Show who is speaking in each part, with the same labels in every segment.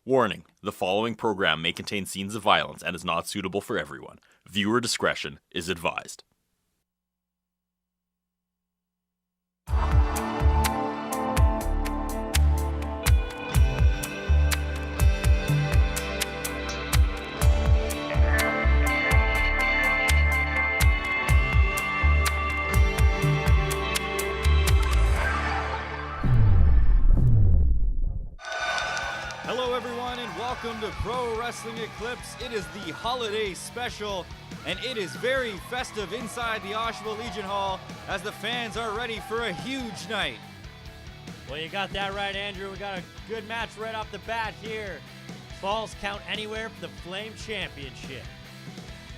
Speaker 1: Warning, the following program may contain scenes of violence and is not suitable for everyone. Viewer discretion is advised.
Speaker 2: Hello everyone and welcome to Pro Wrestling Eclipse. It is the holiday special and it is very festive inside the Oshawa Legion Hall as the fans are ready for a huge night.
Speaker 3: Well, you got that right, Andrew. We got a good match right off the bat here. Falls count anywhere for the Flame Championship.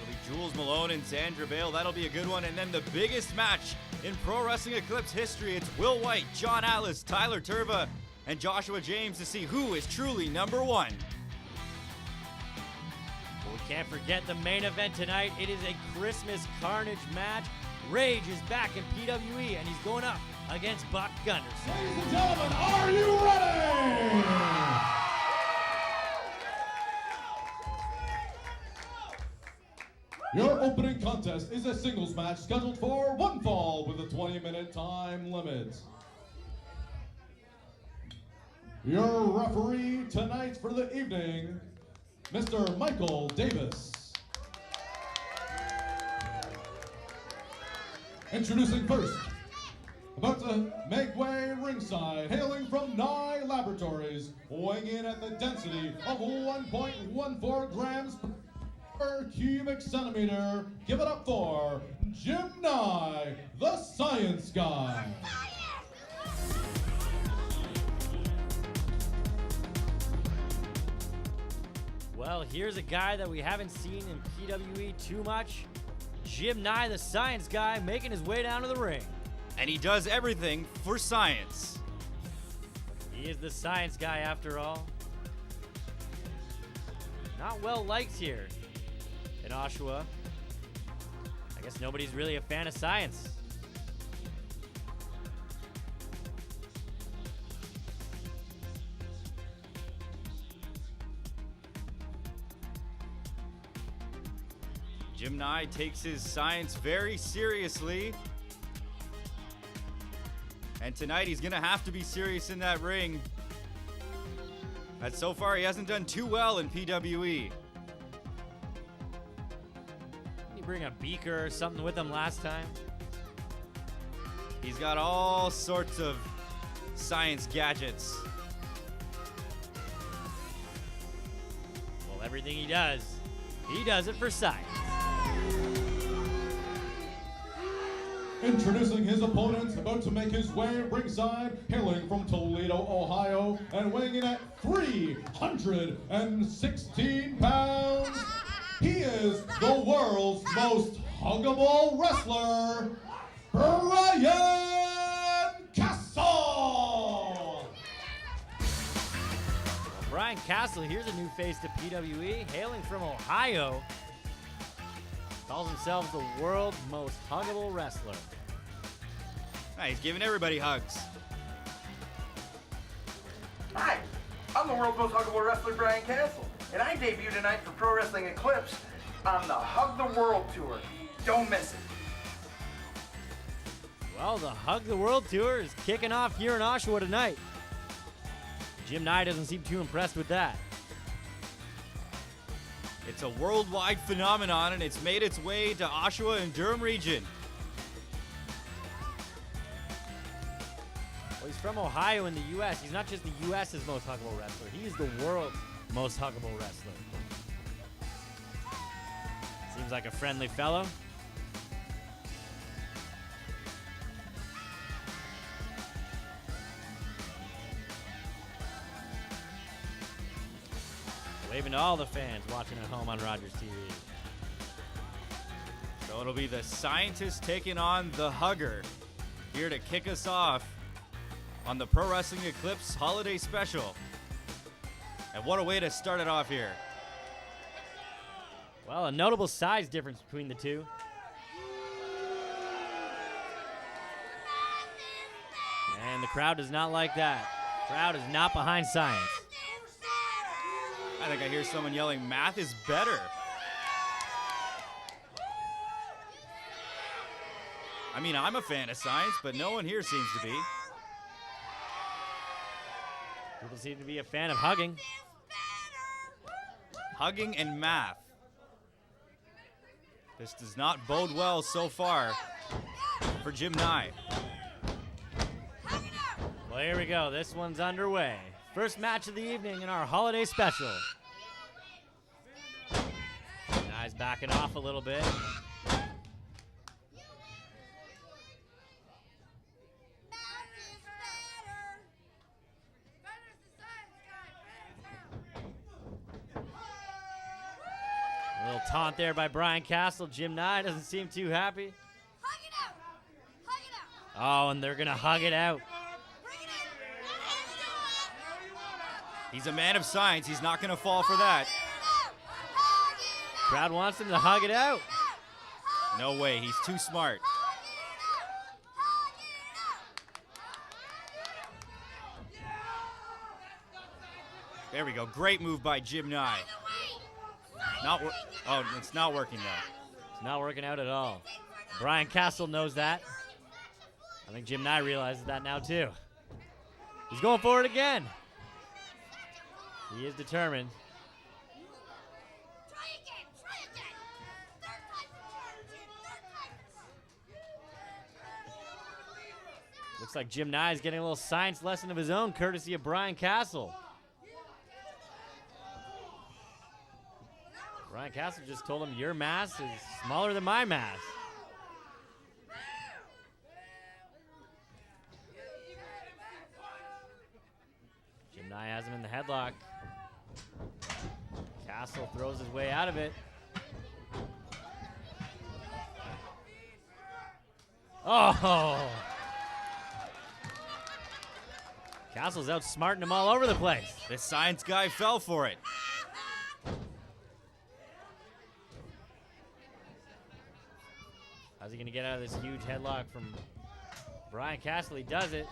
Speaker 2: It'll be Jules Malone and Sandra Bale. That'll be a good one. And then the biggest match in Pro Wrestling Eclipse history. It's Will White, John Atlas, Tyler Turva, and Joshua James to see who is truly number one.
Speaker 3: Well, we can't forget the main event tonight. It is a Christmas Carnage match. Rage is back in PWE, and he's going up against Buck Gunderson.
Speaker 4: Ladies and gentlemen, are you ready? Your opening contest is a singles match scheduled for one fall with a 20-minute time limit. Your referee tonight for the evening, Mr. Michael Davis. Introducing first, about to make way ringside, hailing from Nye Laboratories, weighing in at the density of 1.14 grams per cubic centimeter. Give it up for Jim Nye, the Science Guy.
Speaker 3: Well, here's a guy that we haven't seen in PWE too much. Jim Nye, the Science Guy, making his way down to the ring.
Speaker 2: And he does everything for science.
Speaker 3: He is the Science Guy after all. Not well liked here in Oshawa. I guess nobody's really a fan of science.
Speaker 2: Jim Nye takes his science very seriously. And tonight he's gonna have to be serious in that ring. As so far he hasn't done too well in PWE.
Speaker 3: Didn't he bring a beaker or something with him last time?
Speaker 2: He's got all sorts of science gadgets.
Speaker 3: Well, everything he does it for science.
Speaker 4: Introducing his opponent, about to make his way ringside, hailing from Toledo, Ohio, and weighing in at 316 pounds. He is the world's most huggable wrestler, Brian Castle!
Speaker 3: Well, Brian Castle, here's a new face to PWE, hailing from Ohio. Calls himself the world's most huggable wrestler.
Speaker 2: He's giving everybody hugs.
Speaker 5: Hi, I'm the world's most huggable wrestler, Brian Castle, and I debut tonight for Pro Wrestling Eclipse on the Hug the World Tour. Don't miss it.
Speaker 3: Well, the Hug the World Tour is kicking off here in Oshawa tonight. Jim Nye doesn't seem too impressed with that.
Speaker 2: It's a worldwide phenomenon and it's made its way to Oshawa and Durham region.
Speaker 3: Well, he's from Ohio in the U.S. He's not just the U.S.'s most huggable wrestler. He is the world's most huggable wrestler. Seems like a friendly fellow. Waving to all the fans watching at home on Rogers TV.
Speaker 2: So it'll be the scientist taking on the hugger here to kick us off on the Pro Wrestling Eclipse Holiday Special. And what a way to start it off here.
Speaker 3: Well, a notable size difference between the two. And the crowd does not like that. Crowd is not behind science.
Speaker 2: I think I hear someone yelling, math is better. I mean, I'm a fan of science, but no one here seems to be.
Speaker 3: People seem to be a fan of hugging.
Speaker 2: Hugging and math. This does not bode well so far for Jim Nye.
Speaker 3: Well, here we go. This one's underway. First match of the evening in our holiday special. Nye's backing off a little bit. A little taunt there by Brian Castle. Jim Nye doesn't seem too happy.
Speaker 6: Hug it out. Hug it out.
Speaker 3: Oh, and they're going to hug it out.
Speaker 6: Bring it in.
Speaker 2: He's a man of science. He's not going to fall for that.
Speaker 3: Crowd wants him to hug it out.
Speaker 2: No way. He's too smart. There we go. Great move by Jim Nye. Oh, it's not working though.
Speaker 3: It's not working out at all. Brian Castle knows that. I think Jim Nye realizes that now too. He's going for it again. He is determined.
Speaker 6: Try again. Try again. Third time's the charm, Jim. Third time.
Speaker 3: Looks like Jim Nye is getting a little science lesson of his own, courtesy of Brian Castle. Brian Castle just told him your mass is smaller than my mass. Jim Nye has him in the headlock. Castle throws his way out of it. Oh! Castle's outsmarting him all over the place.
Speaker 2: This science guy fell for it.
Speaker 3: How's he going to get out of this huge headlock from Brian Castle? He does it.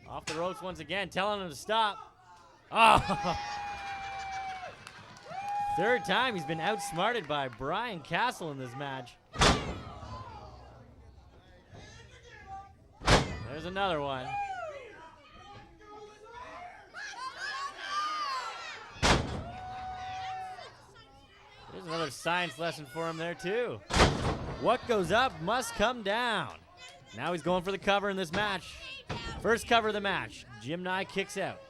Speaker 3: Off the ropes once again, telling him to stop. Oh! Third time he's been outsmarted by Brian Castle in this match. There's another one. There's another science lesson for him there, too. What goes up must come down. Now he's going for the cover in this match. First cover of the match. Jim Nye kicks out.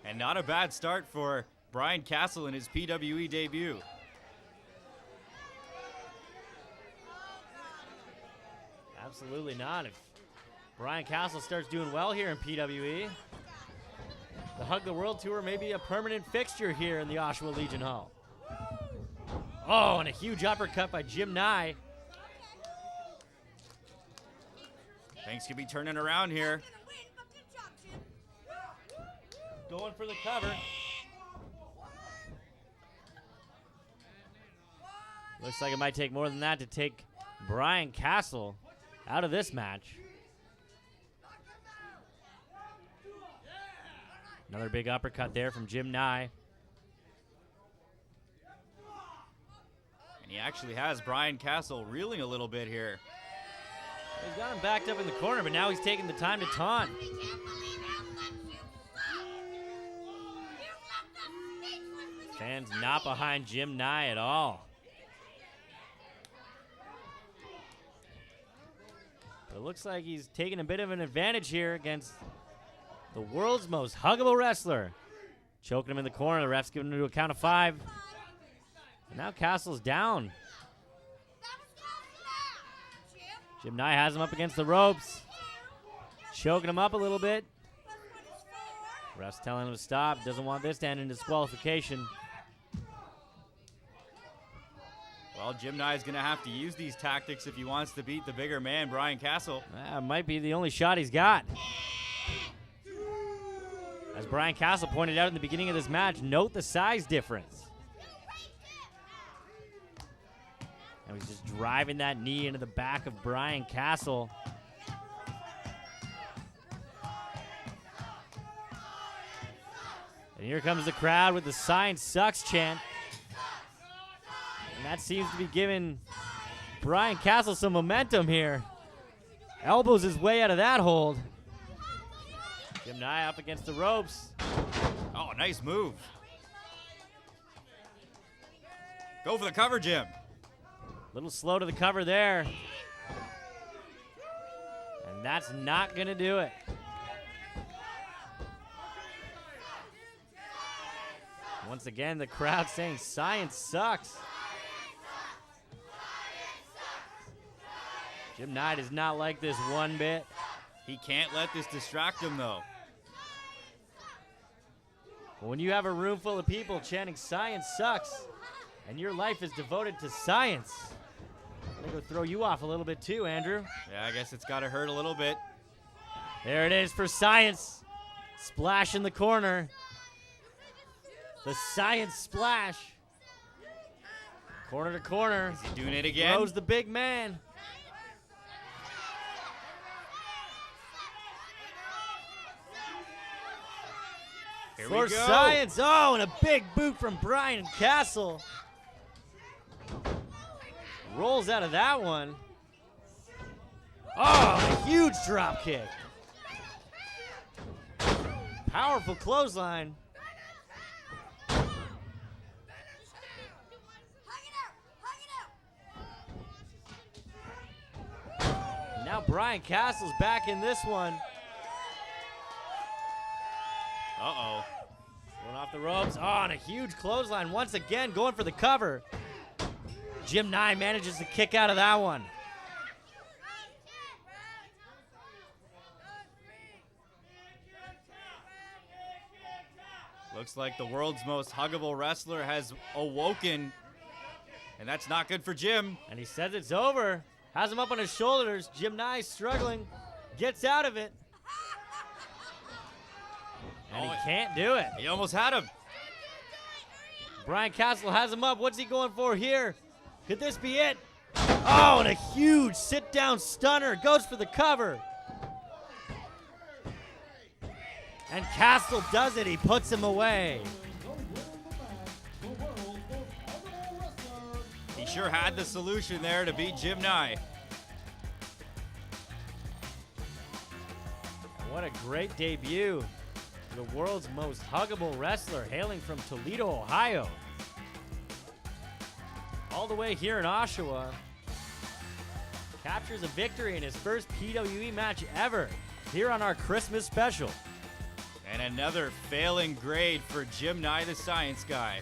Speaker 2: And not a bad start for Brian Castle in his PWE debut.
Speaker 3: Absolutely not. If Brian Castle starts doing well here in PWE, the Hug the World Tour may be a permanent fixture here in the Oshawa Legion Hall. Oh, and a huge uppercut by Jim Nye.
Speaker 2: Things could be turning around here.
Speaker 3: Going for the cover. Looks like it might take more than that to take Brian Castle out of this match. Another big uppercut there from Jim Nye.
Speaker 2: And he actually has Brian Castle reeling a little bit here.
Speaker 3: He's got him backed up in the corner, but now he's taking the time to taunt. Fans not behind Jim Nye at all. But it looks like he's taking a bit of an advantage here against the world's most huggable wrestler. Choking him in the corner. The ref's giving him to a count of 5. And now Castle's down. Jim Nye has him up against the ropes. Choking him up a little bit. Ref's telling him to stop. Doesn't want this to end in disqualification.
Speaker 2: Well, Jim Nye is going to have to use these tactics if he wants to beat the bigger man, Brian Castle.
Speaker 3: Might be the only shot he's got. As Brian Castle pointed out in the beginning of this match, note the size difference. And he's just driving that knee into the back of Brian Castle. And here comes the crowd with the "Science Sucks" chant. And that seems to be giving Brian Castle some momentum here. Elbows his way out of that hold. Jim Nye up against the ropes.
Speaker 2: Oh, nice move. Go for the cover, Jim.
Speaker 3: A little slow to the cover there. And that's not going to do it. Once again, the crowd saying "Science sucks." Jim Nye does not like this one bit.
Speaker 2: He can't let this distract him, though.
Speaker 3: But when you have a room full of people chanting "Science sucks," and your life is devoted to science, I'm going to go throw you off a little bit too, Andrew.
Speaker 2: Yeah, I guess it's got to hurt a little bit.
Speaker 3: There it is for Science. Splash in the corner. The Science Splash. Corner to corner.
Speaker 2: Is he doing it again?
Speaker 3: Throws the big man.
Speaker 2: Here
Speaker 3: For
Speaker 2: we go.
Speaker 3: Science. Oh, and a big boot from Brian Castle. Rolls out of that one. Oh, a huge drop kick. Powerful clothesline. Now Brian Castle's back in this one.
Speaker 2: Uh-oh.
Speaker 3: Going off the ropes. Oh, and a huge clothesline once again, going for the cover. Jim Nye manages to kick out of that one.
Speaker 2: Looks like the world's most huggable wrestler has awoken, and that's not good for Jim.
Speaker 3: And he says it's over. Has him up on his shoulders. Jim Nye struggling. Gets out of it. And he can't do it.
Speaker 2: He almost had him.
Speaker 3: Brian Castle has him up. What's he going for here? Could this be it? Oh, and a huge sit-down stunner. Goes for the cover. And Castle does it. He puts him away.
Speaker 2: He sure had the solution there to beat Jim Nye.
Speaker 3: And what a great debut. The world's most huggable wrestler, hailing from Toledo, Ohio. All the way here in Oshawa. Captures a victory in his first PWE match ever here on our Christmas special.
Speaker 2: And another failing grade for Jim Nye, the science guy.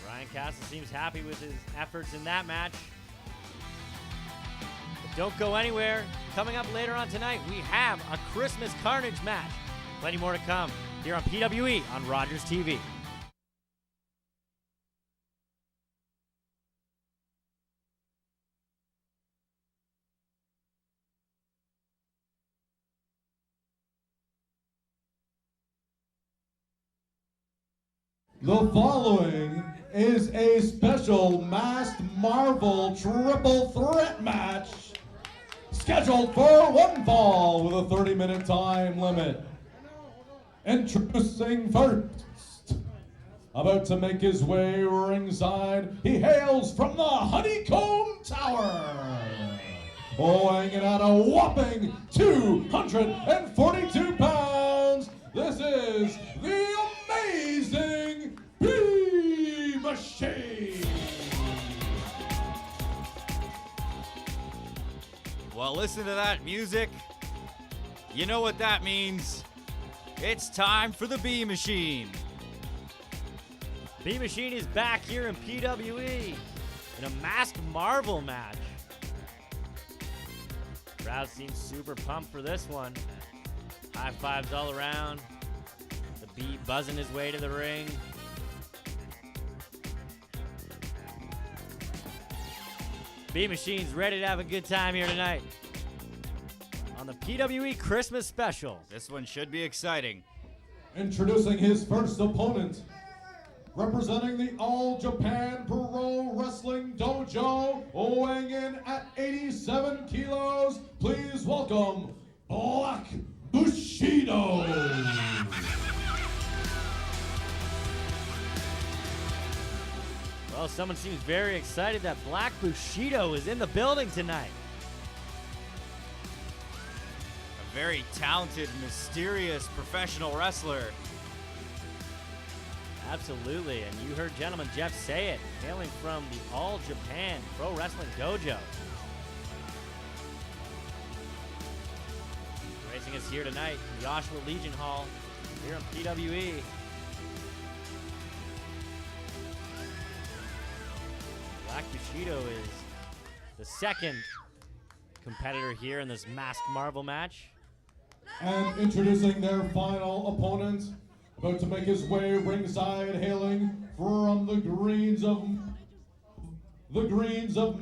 Speaker 3: Brian Castle seems happy with his efforts in that match. But don't go anywhere. Coming up later on tonight, we have a Christmas Carnage match. Plenty more to come here on PWE on Rogers TV.
Speaker 4: The following is a special Masked Marvel Triple Threat match scheduled for one fall with a 30-minute time limit. Introducing first, about to make his way ringside, he hails from the Honeycomb Tower, weighing in at a whopping 242 pounds. This is the amazing B-Machine.
Speaker 2: Well, listen to that music. You know what that means. It's time for the B Machine.
Speaker 3: B-Machine is back here in PWE in a Masked Marvel match. Crowd seems super pumped for this one. High fives all around. The B buzzing his way to the ring. B-Machine's ready to have a good time here tonight on the PWE Christmas special.
Speaker 2: This one should be exciting.
Speaker 4: Introducing his first opponent, representing the All Japan Pro Wrestling Dojo, weighing in at 87 kilos, please welcome Black Bushido.
Speaker 3: Well, someone seems very excited that Black Bushido is in the building tonight.
Speaker 2: A very talented, mysterious professional wrestler.
Speaker 3: Absolutely, and you heard gentleman Jeff say it, hailing from the All Japan Pro Wrestling Dojo. Racing us here tonight in the Oshawa Legion Hall, here on PWE. Black Bushido is the second competitor here in this Masked Marvel match.
Speaker 4: And introducing their final opponent, about to make his way ringside, hailing from the greens of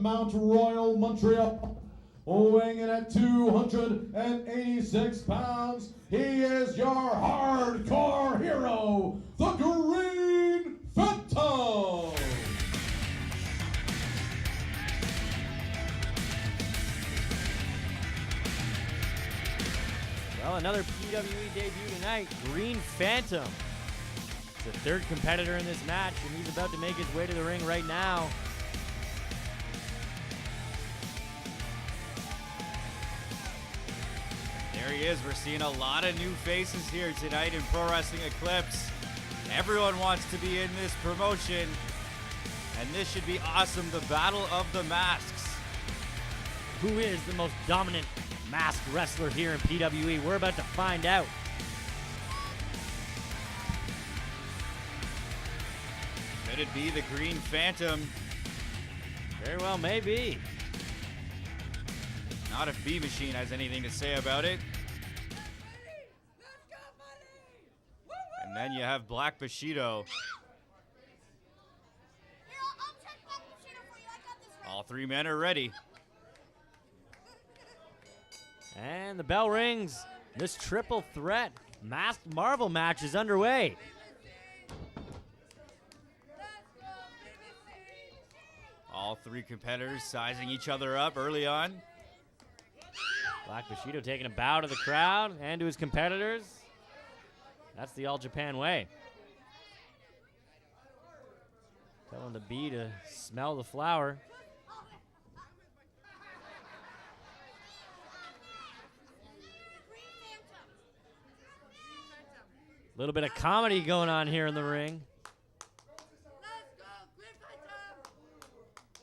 Speaker 4: Mount Royal, Montreal, weighing in at 286 pounds. He is your hardcore hero, the Green Phantom.
Speaker 3: Well, another PWE debut tonight, Green Phantom. He's the third competitor in this match, and he's about to make his way to the ring right now.
Speaker 2: There he is. We're seeing a lot of new faces here tonight in Pro Wrestling Eclipse. Everyone wants to be in this promotion, and this should be awesome. The Battle of the Masks.
Speaker 3: Who is the most dominant masked wrestler here in PWE? We're about to find out.
Speaker 2: Could it be the Green Phantom?
Speaker 3: Very well, maybe.
Speaker 2: Not if B Machine has anything to say about it. And then you have Black Bushido.
Speaker 6: Here, I'll check Black Bushido for you. I got this right.
Speaker 2: All three men are ready.
Speaker 3: And the bell rings. This triple threat Masked Marvel match is underway.
Speaker 2: All three competitors sizing each other up early on.
Speaker 3: Black Bushido taking a bow to the crowd and to his competitors. That's the All Japan way. Telling the bee to smell the flower. A little bit of comedy going on here in the ring.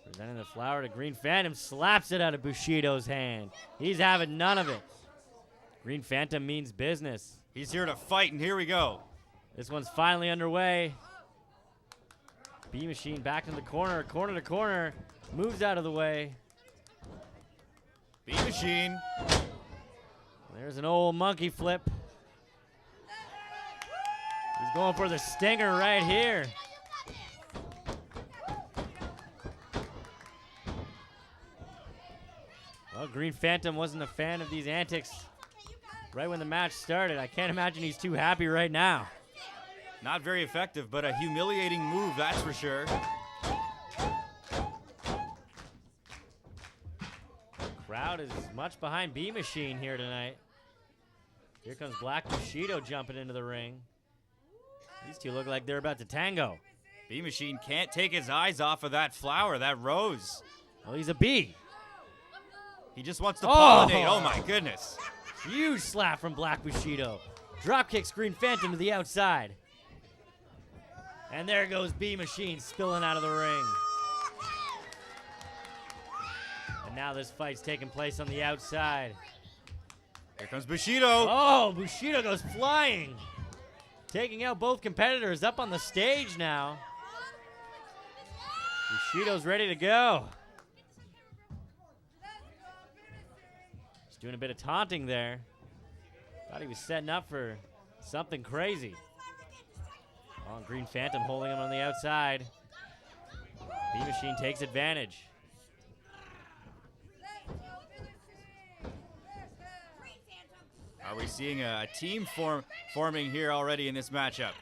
Speaker 3: Presenting the flower to Green Phantom, slaps it out of Bushido's hand. He's having none of it. Green Phantom means business.
Speaker 2: He's here to fight, and here we go.
Speaker 3: This one's finally underway. B Machine back in the corner, corner to corner, moves out of the way.
Speaker 2: B Machine.
Speaker 3: There's an old monkey flip. He's going for the stinger right here. Well, Green Phantom wasn't a fan of these antics right when the match started. I can't imagine he's too happy right now.
Speaker 2: Not very effective, but a humiliating move, that's for sure.
Speaker 3: Crowd is much behind B Machine here tonight. Here comes Black Bushido jumping into the ring. These two look like they're about to tango.
Speaker 2: B Machine can't take his eyes off of that flower, that rose.
Speaker 3: Well, he's a bee.
Speaker 2: He just wants to pollinate.
Speaker 3: Oh.
Speaker 2: Oh my goodness.
Speaker 3: Huge slap from Black Bushido. Drop kicks Green Phantom to the outside. And there goes B Machine spilling out of the ring. And now this fight's taking place on the outside.
Speaker 2: Here comes Bushido.
Speaker 3: Oh, Bushido goes flying. Taking out both competitors up on the stage now. Bushido's ready to go. He's doing a bit of taunting there. Thought he was setting up for something crazy. Oh, Green Phantom holding him on the outside. B Machine takes advantage.
Speaker 2: Are we seeing a team forming here already in this matchup?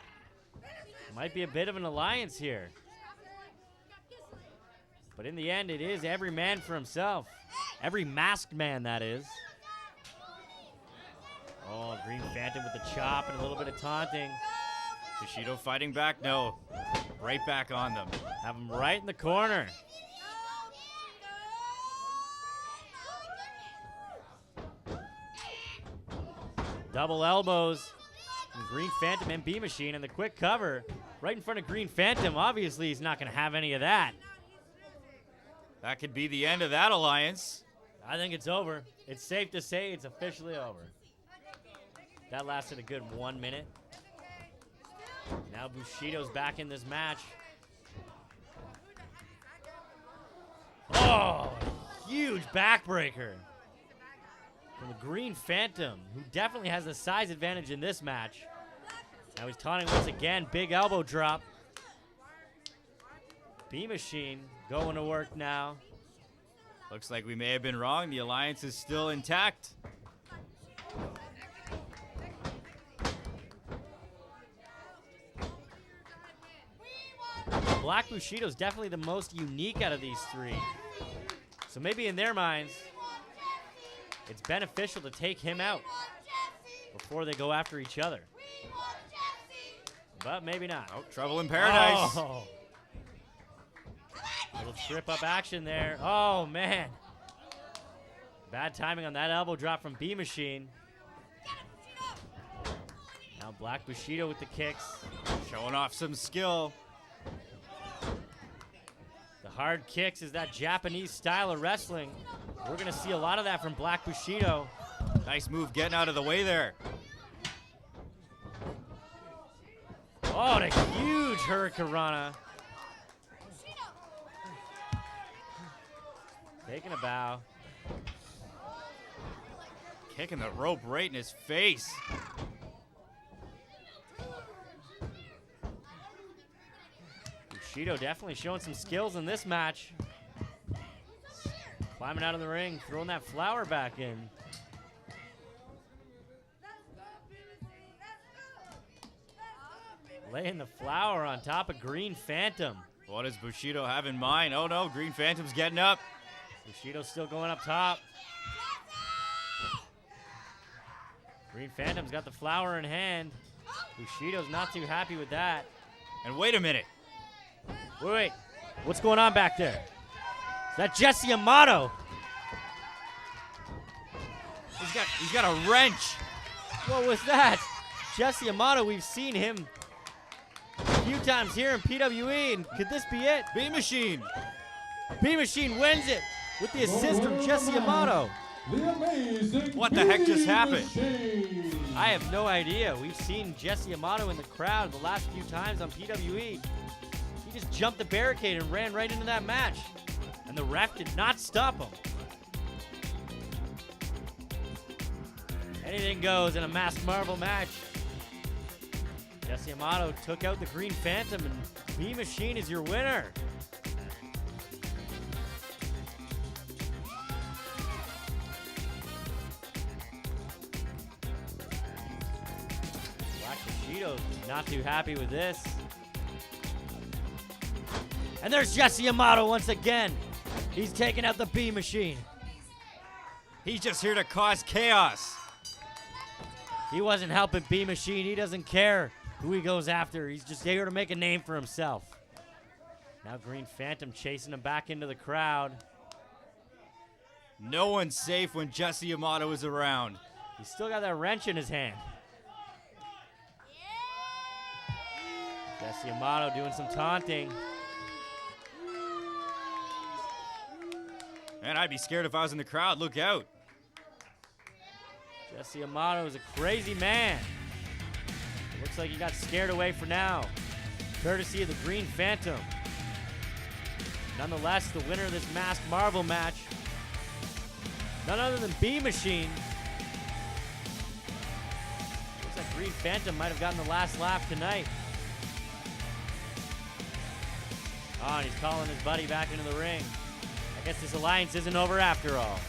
Speaker 3: Might be a bit of an alliance here. But in the end, it is every man for himself. Every masked man, that is. Oh, Green Phantom with the chop and a little bit of taunting.
Speaker 2: Bushido fighting back? No. Right back on them.
Speaker 3: Have him right in the corner. Double elbows from Green Phantom and B Machine, and the quick cover right in front of Green Phantom. Obviously, he's not going to have any of that.
Speaker 2: That could be the end of that alliance.
Speaker 3: I think it's over. It's safe to say it's officially over. That lasted a good 1 minute. Now Bushido's back in this match. Oh, huge backbreaker from the Green Phantom, who definitely has the size advantage in this match. Now he's taunting once again. Big elbow drop. B-Machine going to work now.
Speaker 2: Looks like we may have been wrong. The alliance is still intact.
Speaker 3: Black Bushido's definitely the most unique out of these three. So maybe in their minds, it's beneficial to take him out before they go after each other. But maybe not.
Speaker 2: Oh, trouble in paradise.
Speaker 3: Oh. Little trip up action there. Oh, man. Bad timing on that elbow drop from B-Machine. Now Black Bushido with the kicks.
Speaker 2: Showing off some skill.
Speaker 3: The hard kicks is that Japanese style of wrestling. We're going to see a lot of that from Black Bushido.
Speaker 2: Nice move getting out of the way there.
Speaker 3: Oh, and a huge Hurricanrana. Taking a bow.
Speaker 2: Kicking the rope right in his face.
Speaker 3: Bushido definitely showing some skills in this match. Climbing out of the ring, throwing that flower back in. Laying the flower on top of Green Phantom.
Speaker 2: What does Bushido have in mind? Oh no, Green Phantom's getting up.
Speaker 3: Bushido's still going up top. Green Phantom's got the flower in hand. Bushido's not too happy with that.
Speaker 2: And wait a minute.
Speaker 3: Wait. What's going on back there? Is that Jesse Amato?
Speaker 2: He's got a wrench.
Speaker 3: What was that? Jesse Amato, we've seen him a few times here in PWE, and could this be it?
Speaker 2: B-Machine.
Speaker 3: B-Machine wins it with the assist from Jesse Amato.
Speaker 4: The amazing
Speaker 2: What the heck just happened?
Speaker 4: B-Machine.
Speaker 3: I have no idea. We've seen Jesse Amato in the crowd the last few times on PWE. He just jumped the barricade and ran right into that match. And the ref did not stop him. Anything goes in a Masked Marvel match. Jesse Amato took out the Green Phantom, and B-Machine is your winner. Black Bushido's not too happy with this. And there's Jesse Amato once again. He's taking out the B-Machine.
Speaker 2: He's just here to cause chaos.
Speaker 3: He wasn't helping B-Machine. He doesn't care who he goes after. He's just here to make a name for himself. Now Green Phantom chasing him back into the crowd.
Speaker 2: No one's safe when Jesse Amato is around.
Speaker 3: He's still got that wrench in his hand. Jesse Amato doing some taunting.
Speaker 2: Man, I'd be scared if I was in the crowd. Look out.
Speaker 3: Jesse Amato is a crazy man. It looks like he got scared away for now, courtesy of the Green Phantom. Nonetheless, the winner of this Masked Marvel match, none other than B-Machine. Looks like Green Phantom might have gotten the last laugh tonight. Oh, and he's calling his buddy back into the ring. I guess this alliance isn't over after all.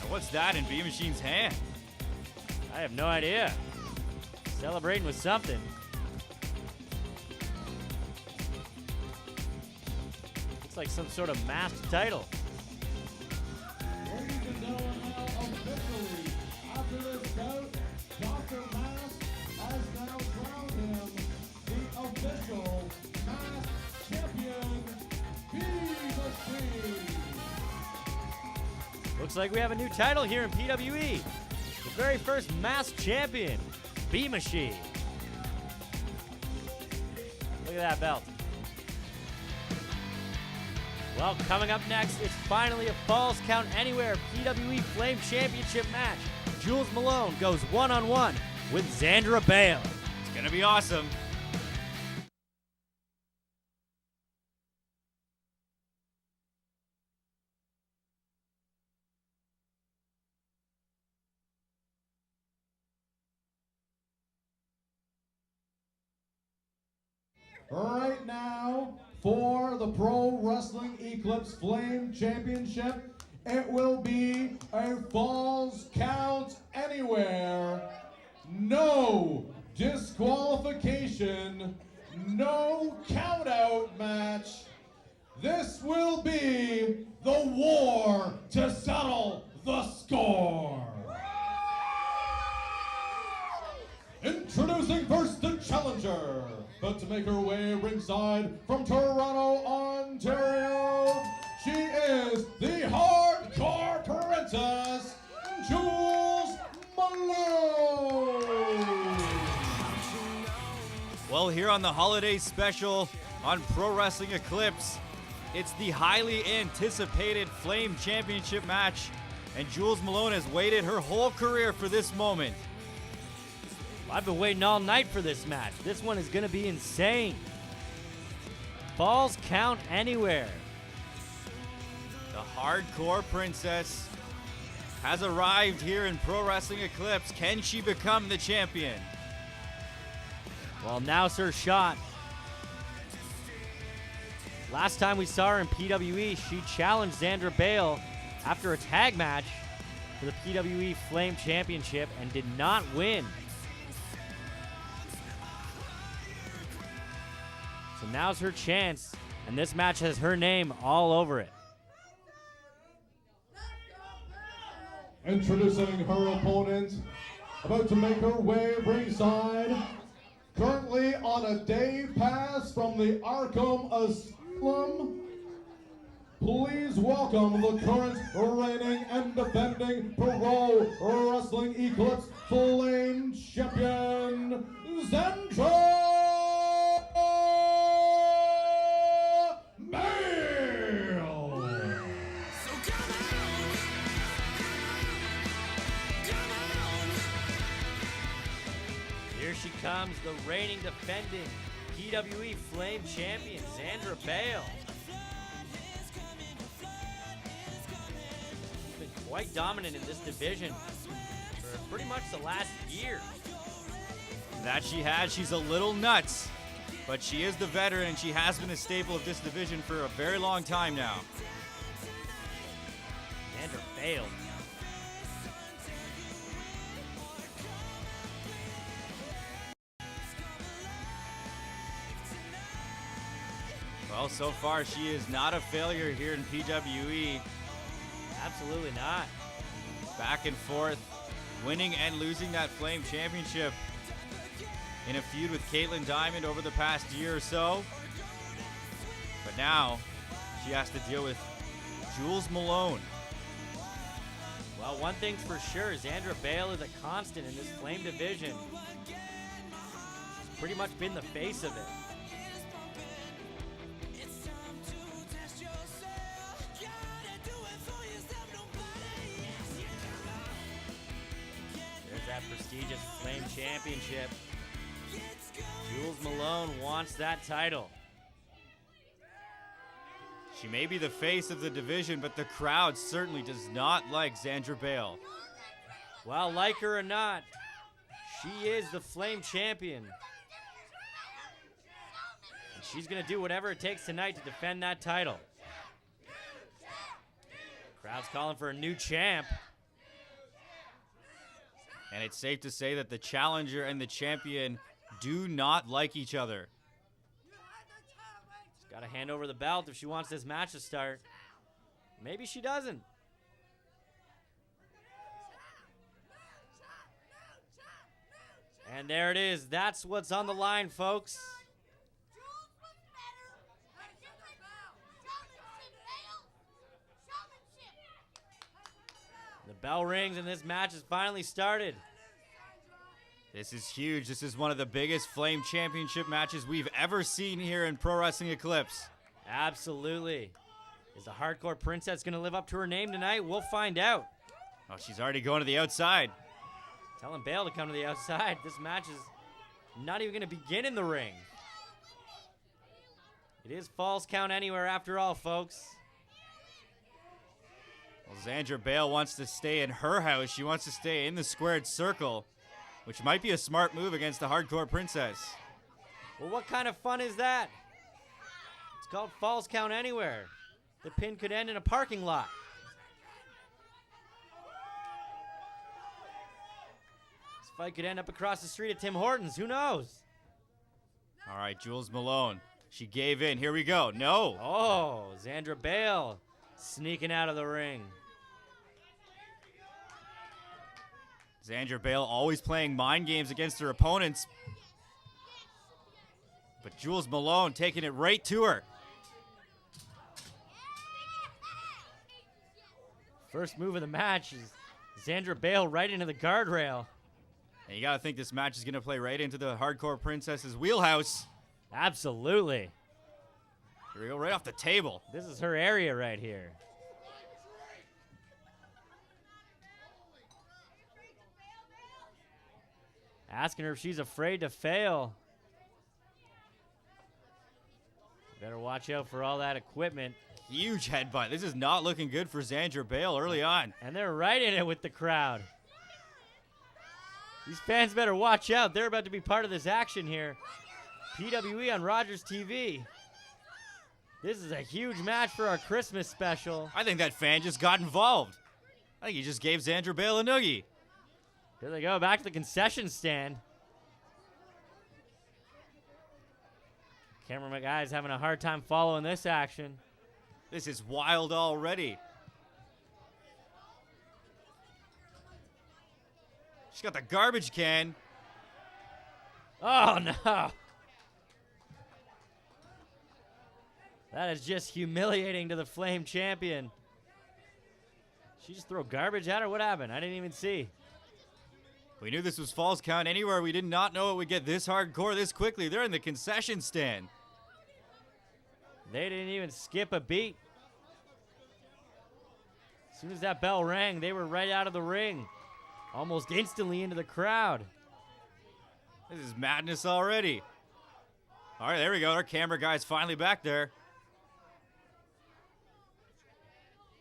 Speaker 2: Now what's that in B-Machine's hand?
Speaker 3: I have no idea. Celebrating with something. Looks like some sort of masked title.
Speaker 4: Ladies and gentlemen, now officially, after this bout, Dr. Mask has now crowned him the official Masked Champion, B-Machine.
Speaker 3: Looks like we have a new title here in PWE. The very first masked champion, B-Machine. Look at that belt. Well, coming up next, it's finally a Falls Count Anywhere PWE Flame Championship match. Jules Malone goes one-on-one with Xandra Bale.
Speaker 2: It's gonna be awesome.
Speaker 4: Right now, for the Pro Wrestling Eclipse Flame Championship, it will be a Falls Count Anywhere. No disqualification, no count out match. This will be the war to settle the score. Introducing first the challenger, but to make her way ringside from Toronto, Ontario, she is the Hardcore Princess, Jules Malone.
Speaker 2: Well, here on the holiday special on Pro Wrestling Eclipse, it's the highly anticipated Flame Championship match, and Jules Malone has waited her whole career for this moment.
Speaker 3: I've been waiting all night for this match. This one is going to be insane. Falls Count Anywhere.
Speaker 2: The Hardcore Princess has arrived here in Pro Wrestling Eclipse. Can she become the champion?
Speaker 3: Well, now's her shot. Last time we saw her in PWE, she challenged Xandra Bale after a tag match for the PWE Flame Championship and did not win. So now's her chance, and this match has her name all over it.
Speaker 4: Introducing her opponent, about to make her way ringside, currently on a day pass from the Arkham Asylum. Please welcome the current reigning and defending Pro Wrestling Eclipse Flame Champion, Xandra Bale.
Speaker 3: Here she comes, the reigning defending PWE Flame Champion, Xandra Bale. She's been quite dominant in this division for pretty much the last year.
Speaker 2: That she has. She's a little nuts, but she is the veteran, and she has been a staple of this division for a very long time now.
Speaker 3: Xandra Bale.
Speaker 2: Well, so far she is not a failure here in PWE.
Speaker 3: Absolutely not.
Speaker 2: Back and forth, winning and losing that Flame Championship in a feud with Caitlin Diamond over the past year or so. But now she has to deal with Jules Malone.
Speaker 3: Well, one thing's for sure, Xandra Bale is a constant in this Flame division. She's pretty much been the face of it. There's that prestigious Flame Championship. Jules Malone wants that title.
Speaker 2: She may be the face of the division, but the crowd certainly does not like Xandra Bale.
Speaker 3: Well, like her or not, she is the Flame Champion. And she's going to do whatever it takes tonight to defend that title. Crowd's calling for a new champ.
Speaker 2: And it's safe to say that the challenger and the champion do not like each other.
Speaker 3: She's Got to hand over the belt if she wants this match to start. Maybe she doesn't. And there it is. That's what's on the line, folks.
Speaker 6: Jules was better. A different showmanship, Dale. Showmanship.
Speaker 3: The bell rings and this match has finally started.
Speaker 2: This is huge. This is one of the biggest Flame Championship matches we've ever seen here in Pro Wrestling Eclipse.
Speaker 3: Absolutely. Is the Hardcore Princess going to live up to her name tonight? We'll find out.
Speaker 2: Oh, she's already going to the outside.
Speaker 3: Telling Bale to come to the outside. This match is not even going to begin in the ring. It is Falls Count Anywhere after all, folks.
Speaker 2: Well, Zandra Bale wants to stay in her house. She wants to stay in the squared circle, which might be a smart move against the Hardcore Princess.
Speaker 3: Well, what kind of fun is that? It's called Falls Count Anywhere. The pin could end in a parking lot. This fight could end up across the street at Tim Hortons. Who knows?
Speaker 2: All right, Jules Malone. She gave in. Here we go. No.
Speaker 3: Oh, Zandra Bale sneaking out of the ring.
Speaker 2: Zandra Bale always playing mind games against her opponents. But Jules Malone taking it right to her.
Speaker 3: First move of the match is Zandra Bale right into the guardrail.
Speaker 2: And you got to think this match is going to play right into the Hardcore Princess's wheelhouse.
Speaker 3: Absolutely.
Speaker 2: Here we go, right off the table.
Speaker 3: This is her area right here. Asking her if she's afraid to fail. Better watch out for all that equipment.
Speaker 2: Huge headbutt. This is not looking good for Zandra Bale early on.
Speaker 3: And they're right in it with the crowd. These fans better watch out. They're about to be part of this action here. PWE on Rogers TV. This is a huge match for our Christmas special.
Speaker 2: I think that fan just got involved. I think he just gave Zandra Bale a noogie.
Speaker 3: Here they go, back to the concession stand. Cameraman guy's having a hard time following this action.
Speaker 2: This is wild already. She's got the garbage can.
Speaker 3: Oh, no. That is just humiliating to the Flame Champion. She just throw garbage at her? What happened? I didn't even see.
Speaker 2: We knew this was Falls Count Anywhere. We did not know it would get this hardcore this quickly. They're in the concession stand.
Speaker 3: They didn't even skip a beat. As soon as that bell rang, they were right out of the ring. Almost instantly into the crowd.
Speaker 2: This is madness already. All right, there we go. Our camera guy's finally back there.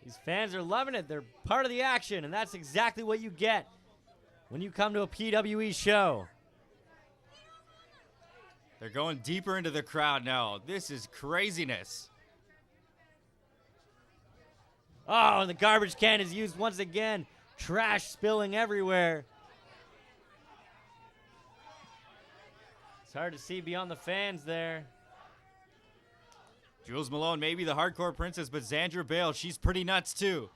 Speaker 3: These fans are loving it. They're part of the action, and that's exactly what you get when you come to a PWE show.
Speaker 2: They're going deeper into the crowd now. This is craziness.
Speaker 3: Oh, and the garbage can is used once again. Trash spilling everywhere. It's hard to see beyond the fans there.
Speaker 2: Jules Malone may be the Hardcore Princess, but Zandra Bale, she's pretty nuts too.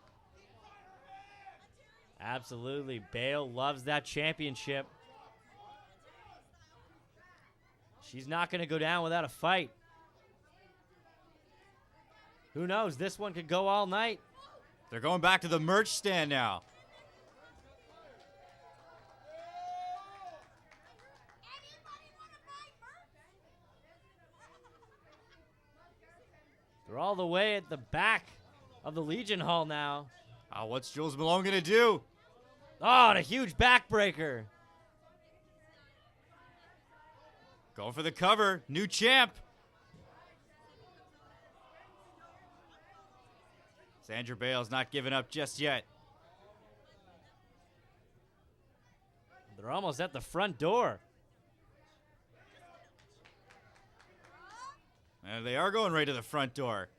Speaker 3: Absolutely. Bale loves that championship. She's not going to go down without a fight. Who knows? This one could go all night.
Speaker 2: They're going back to the merch stand now.
Speaker 3: They're all the way at the back of the Legion Hall now.
Speaker 2: Oh, what's Jules Malone going to do?
Speaker 3: Oh, and a huge backbreaker.
Speaker 2: Going for the cover. New champ. Zandra Bale's not giving up just yet.
Speaker 3: They're almost at the front door.
Speaker 2: And they are going right to the front door.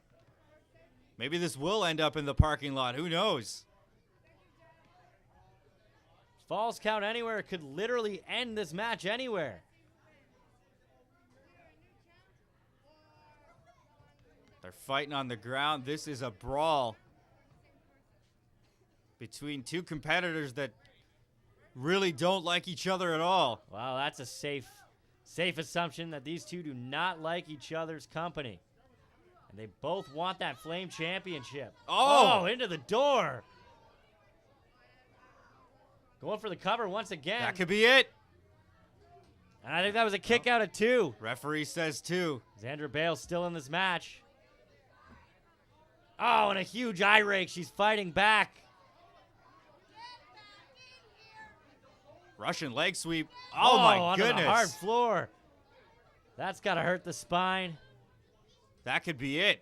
Speaker 2: Maybe this will end up in the parking lot. Who knows?
Speaker 3: Falls Count Anywhere could literally end this match anywhere.
Speaker 2: They're fighting on the ground. This is a brawl between two competitors that really don't like each other at all.
Speaker 3: Wow, that's a safe assumption that these two do not like each other's company. And they both want that Flame Championship.
Speaker 2: Oh!
Speaker 3: Into the door. Going for the cover once again.
Speaker 2: That could be it.
Speaker 3: And I think that was a kick out at 2.
Speaker 2: Referee says 2.
Speaker 3: Xandra Bale still in this match. Oh, and a huge eye rake. She's fighting back.
Speaker 2: Russian leg sweep. Oh my
Speaker 3: onto
Speaker 2: goodness.
Speaker 3: the hard floor. That's got to hurt the spine.
Speaker 2: That could be it.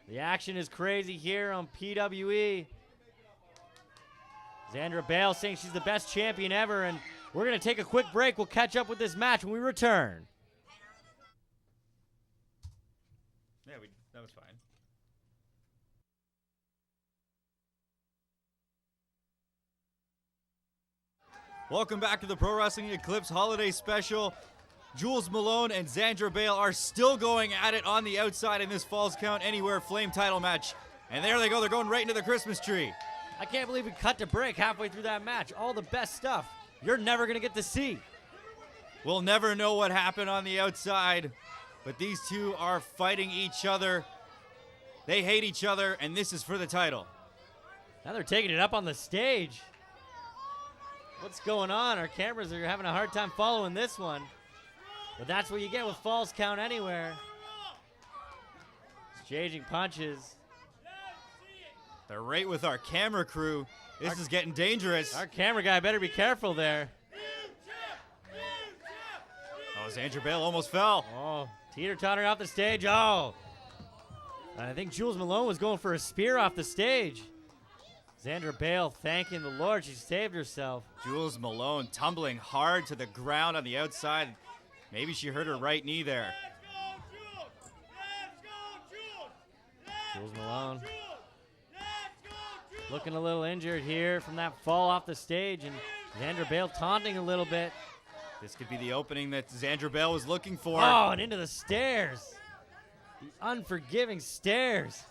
Speaker 3: The action is crazy here on PWE. Xandra Bale saying she's the best champion ever, and we're going to take a quick break. We'll catch up with this match when we return.
Speaker 2: Yeah, that was fine. Welcome back to the Pro Wrestling Eclipse Holiday Special. Jules Malone and Xandra Bale are still going at it on the outside in this Falls Count Anywhere Flame title match. And there they go. They're going right into the Christmas tree.
Speaker 3: I can't believe we cut to break halfway through that match. All the best stuff you're never going to get to see.
Speaker 2: We'll never know what happened on the outside, but these two are fighting each other. They hate each other, and this is for the title.
Speaker 3: Now they're taking it up on the stage. What's going on? Our cameras are having a hard time following this one. But that's what you get with Falls Count Anywhere. Exchanging punches.
Speaker 2: They're right with our camera crew. This is getting dangerous.
Speaker 3: Our camera guy better be careful there.
Speaker 2: Oh, Xandra Bale almost fell.
Speaker 3: Oh, teeter-tottering off the stage. Oh. And I think Jules Malone was going for a spear off the stage. Xandra Bale thanking the Lord. She saved herself.
Speaker 2: Jules Malone tumbling hard to the ground on the outside. Maybe she hurt her right knee there.
Speaker 3: Jules Malone looking a little injured here from that fall off the stage, and Xandra Bale taunting a little bit.
Speaker 2: This could be the opening that Xandra Bale was looking for.
Speaker 3: Oh, and into the stairs. The unforgiving stairs.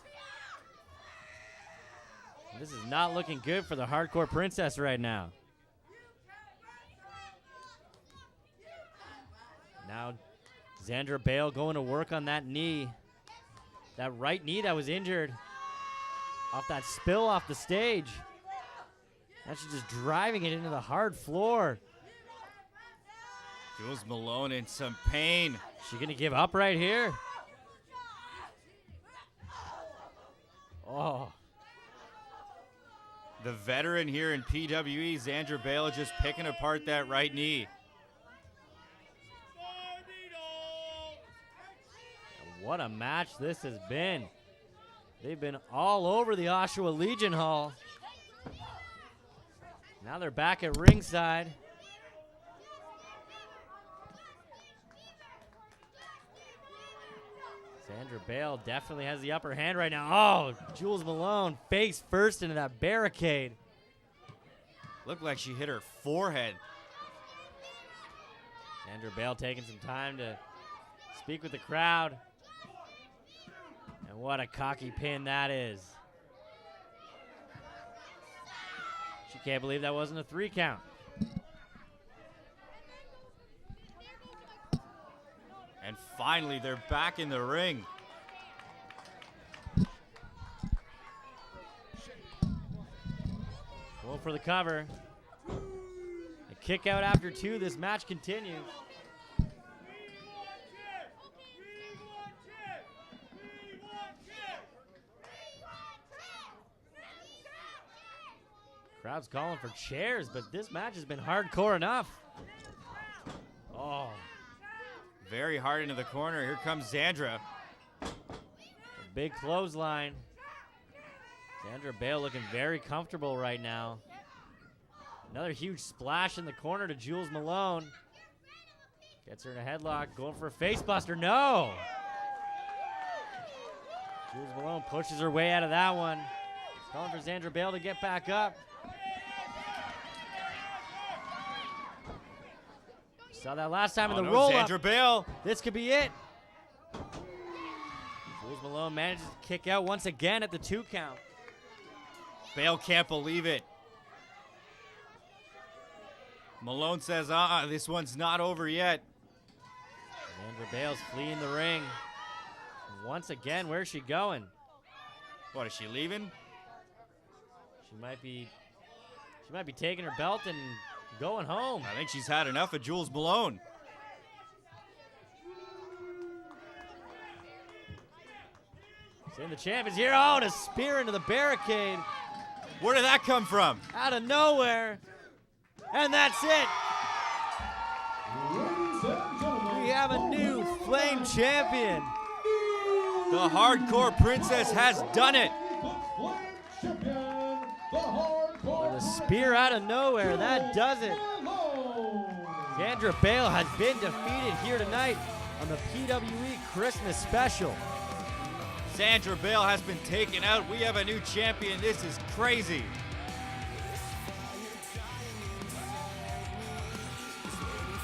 Speaker 3: This is not looking good for the Hardcore Princess right now. Now, Xandra Bale going to work on that knee. That right knee that was injured off that spill off the stage. Now she's just driving it into the hard floor.
Speaker 2: Jules Malone in some pain.
Speaker 3: She gonna give up right here? Oh.
Speaker 2: The veteran here in PWE, Xandra Bale, just picking apart that right knee.
Speaker 3: What a match this has been. They've been all over the Oshawa Legion Hall. Now they're back at ringside. Xandra Bale definitely has the upper hand right now. Oh, Jules Malone face first into that barricade.
Speaker 2: Looked like she hit her forehead.
Speaker 3: Xandra Bale taking some time to speak with the crowd. And what a cocky pin that is. She can't believe that wasn't a 3 count.
Speaker 2: And finally, they're back in the ring.
Speaker 3: Going for the cover. A kick out after 2. This match continues. Crowd's calling for chairs, but this match has been hardcore enough. Oh.
Speaker 2: Very hard into the corner. Here comes Xandra.
Speaker 3: A big clothesline. Xandra Bale looking very comfortable right now. Another huge splash in the corner to Jules Malone. Gets her in a headlock, going for a facebuster. No! Jules Malone pushes her way out of that one. Calling for Xandra Bale to get back up. Saw that last time in the roll-up.
Speaker 2: Xandra Bale.
Speaker 3: This could be it. Malone manages to kick out once again at the 2 count.
Speaker 2: Bale can't believe it. Malone says, this one's not over yet.
Speaker 3: Sandra Bale's fleeing the ring. Once again, where's she going?
Speaker 2: What, is she leaving?
Speaker 3: She might be taking her belt and going home.
Speaker 2: I think she's had enough of Jules Malone.
Speaker 3: Saying the champ is here. Oh, and a spear into the barricade.
Speaker 2: Where did that come from?
Speaker 3: Out of nowhere. And that's it.
Speaker 4: Ladies and gentlemen,
Speaker 3: We have a new Flame champion.
Speaker 2: The Hardcore Princess has done it.
Speaker 4: Flame champion, the hardcore
Speaker 3: With a spear out of nowhere, that does it.
Speaker 4: Malone.
Speaker 3: Sandra Bale has been defeated here tonight on the PWE Christmas special.
Speaker 2: Sandra Bale has been taken out. We have a new champion. This is crazy.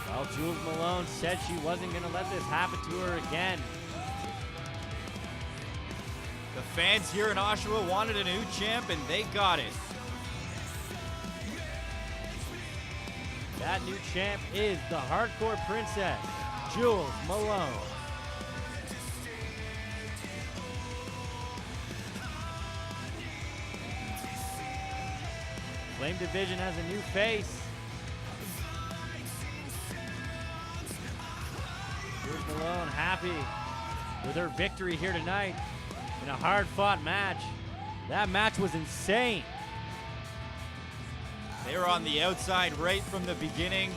Speaker 3: Well, Jules Malone said she wasn't going to let this happen to her again.
Speaker 2: The fans here in Oshawa wanted a new champ, and they got it.
Speaker 3: That new champ is the Hardcore Princess, Jules Malone. Flame Division has a new face. Jules Malone happy with her victory here tonight in a hard-fought match. That match was insane.
Speaker 2: They were on the outside right from the beginning.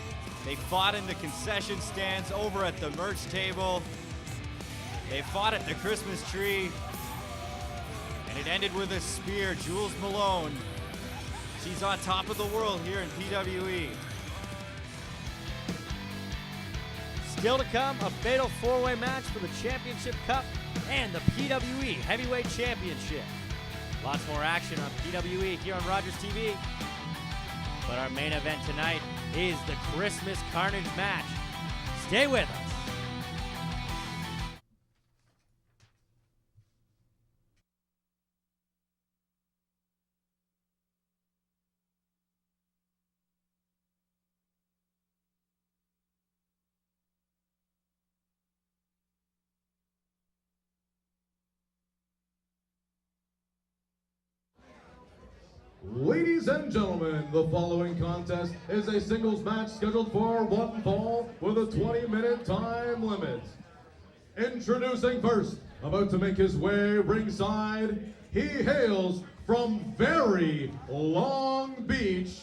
Speaker 2: They fought in the concession stands, over at the merch table. They fought at the Christmas tree. And it ended with a spear. Jules Malone, she's on top of the world here in PWE.
Speaker 3: Still to come, a fatal 4-way match for the Championship Cup and the PWE Heavyweight Championship. Lots more action on PWE here on Rogers TV. But our main event tonight is the Christmas Carnage match. Stay with us.
Speaker 4: Ladies and gentlemen, the following contest is a singles match scheduled for one fall with a 20-minute time limit. Introducing first, about to make his way ringside, he hails from very Long Beach,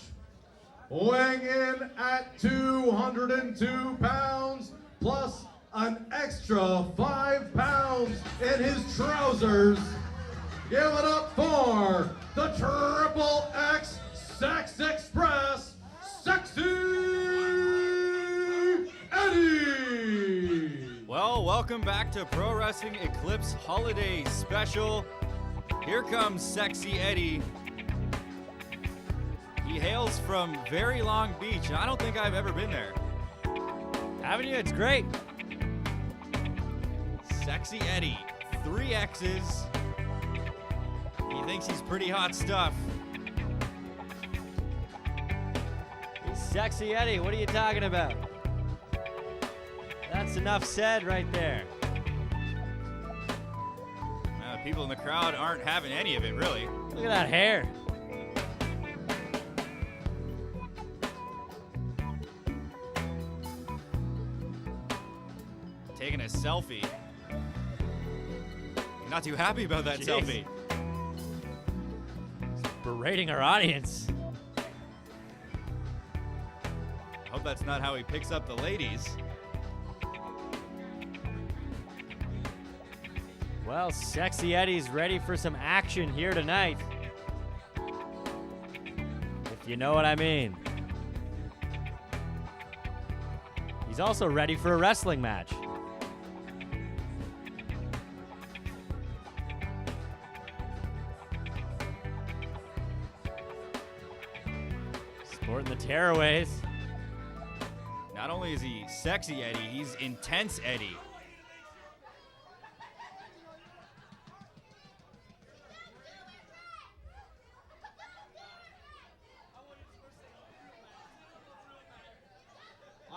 Speaker 4: weighing in at 202 pounds, plus an extra 5 pounds in his trousers. Give it up for the Triple X Sex Express, Sexy Eddie!
Speaker 2: Well, welcome back to Pro Wrestling Eclipse Holiday Special. Here comes Sexy Eddie. He hails from very Long Beach, and I don't think I've ever been there.
Speaker 3: Haven't you? It's great.
Speaker 2: Sexy Eddie, 3 X's. He thinks he's pretty hot stuff.
Speaker 3: Sexy Eddie, what are you talking about? That's enough said right there.
Speaker 2: People in the crowd aren't having any of it, really.
Speaker 3: Look at that hair.
Speaker 2: Taking a selfie. You're not too happy about that
Speaker 3: Jeez.
Speaker 2: selfie.
Speaker 3: Berating our audience.
Speaker 2: I hope that's not how he picks up the ladies.
Speaker 3: Well, Sexy Eddie's ready for some action here tonight. If you know what I mean. He's also ready for a wrestling match. Sporting the tearaways.
Speaker 2: Not only is he Sexy Eddie, he's Intense Eddie.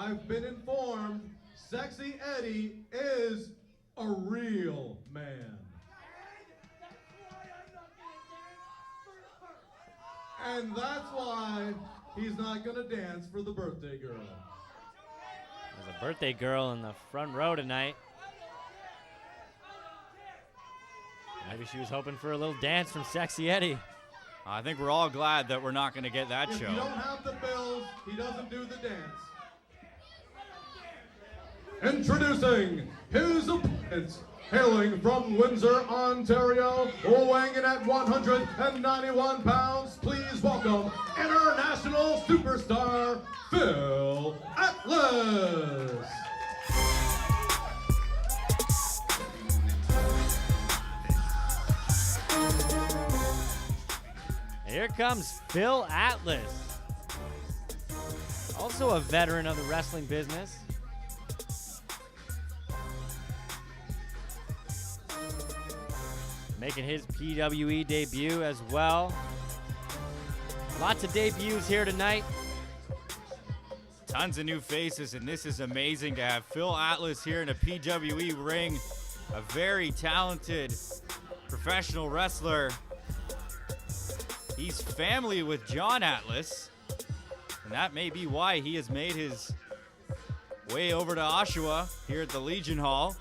Speaker 4: I've been informed Sexy Eddie is a real man. And that's why he's not gonna dance for the birthday girl.
Speaker 3: There's a birthday girl in the front row tonight. Maybe she was hoping for a little dance from Sexy Eddie.
Speaker 2: I think we're all glad that we're not going to get that
Speaker 4: If
Speaker 2: show.
Speaker 4: you don't have the bills, he doesn't do the dance. Introducing his opponent, hailing from Windsor, Ontario, weighing in at 191 pounds, please welcome international superstar, Phil Atlas.
Speaker 3: Here comes Phil Atlas. Also a veteran of the wrestling business. Making his PWE debut as well. Lots of debuts here tonight.
Speaker 2: Tons of new faces, and this is amazing to have Phil Atlas here in a PWE ring. A very talented professional wrestler. He's family with John Atlas, and that may be why he has made his way over to Oshawa here at the Legion Hall.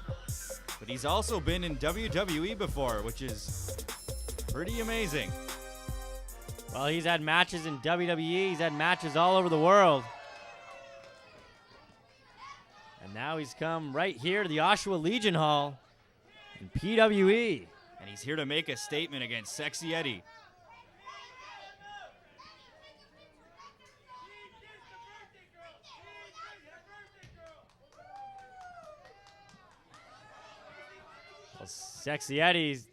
Speaker 2: But he's also been in WWE before, which is pretty amazing.
Speaker 3: Well, he's had matches in WWE. He's had matches all over the world. And now he's come right here to the Oshawa Legion Hall in PWE.
Speaker 2: And he's here to make a statement against Sexy Eddie.
Speaker 3: Well, Sexy Eddie's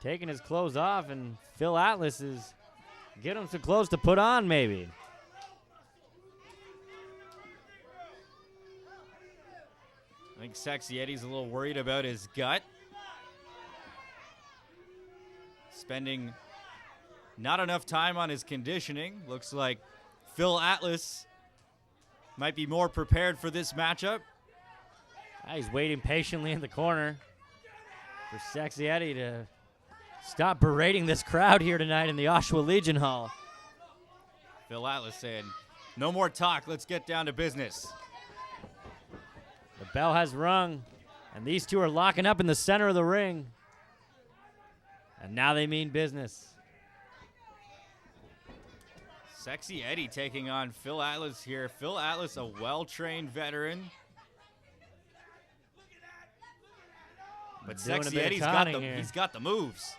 Speaker 3: taking his clothes off, and Phil Atlas is getting him some clothes to put on, maybe.
Speaker 2: I think Sexy Eddie's a little worried about his gut. Spending not enough time on his conditioning. Looks like Phil Atlas might be more prepared for this matchup.
Speaker 3: He's waiting patiently in the corner for Sexy Eddie to stop berating this crowd here tonight in the Oshawa Legion Hall.
Speaker 2: Phil Atlas saying, no more talk, let's get down to business.
Speaker 3: The bell has rung, and these two are locking up in the center of the ring. And now they mean business.
Speaker 2: Sexy Eddie taking on Phil Atlas here. Phil Atlas, a well-trained veteran. But
Speaker 3: Doing a
Speaker 2: Sexy
Speaker 3: bit of
Speaker 2: Eddie's
Speaker 3: taunting here.
Speaker 2: he's got the moves.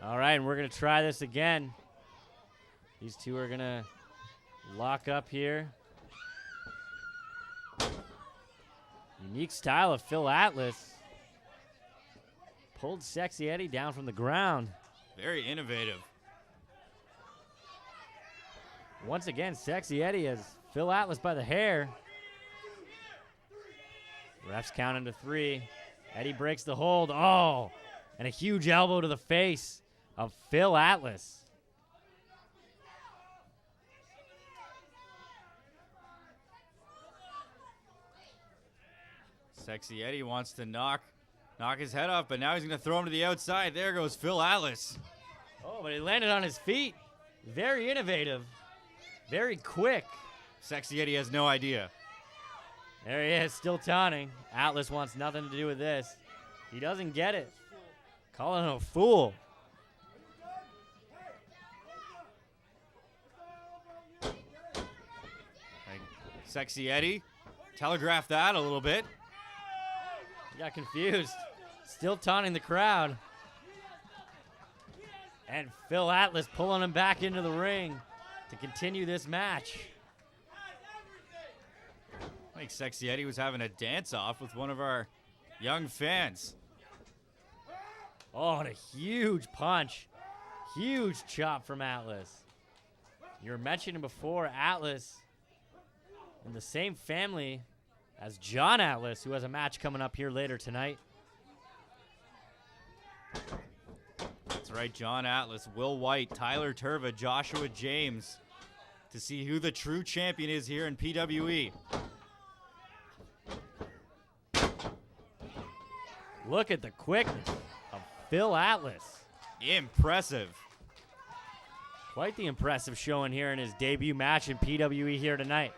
Speaker 3: All right, and we're going to try this again. These two are going to lock up here. Unique style of Phil Atlas. Pulled Sexy Eddie down from the ground.
Speaker 2: Very innovative.
Speaker 3: Once again, Sexy Eddie has Phil Atlas by the hair. Refs counting to 3. Eddie breaks the hold. Oh, and a huge elbow to the face of Phil Atlas.
Speaker 2: Sexy Eddie wants to knock his head off, but now he's going to throw him to the outside. There goes Phil Atlas.
Speaker 3: Oh, but he landed on his feet. Very innovative. Very quick.
Speaker 2: Sexy Eddie has no idea.
Speaker 3: There he is, still taunting. Atlas wants nothing to do with this. He doesn't get it. Calling him a fool.
Speaker 2: Sexy Eddie telegraphed that a little bit.
Speaker 3: He got confused. Still taunting the crowd. And Phil Atlas pulling him back into the ring to continue this match.
Speaker 2: I think Sexy Eddie was having a dance-off with one of our young fans.
Speaker 3: Oh, and a huge punch. Huge chop from Atlas. You were mentioning before, Atlas in the same family as John Atlas, who has a match coming up here later tonight.
Speaker 2: That's right, John Atlas, Will White, Tyler Turva, Joshua James, to see who the true champion is here in PWE.
Speaker 3: Look at the quickness of Phil Atlas.
Speaker 2: Impressive.
Speaker 3: Quite the impressive showing here in his debut match in PWE here tonight.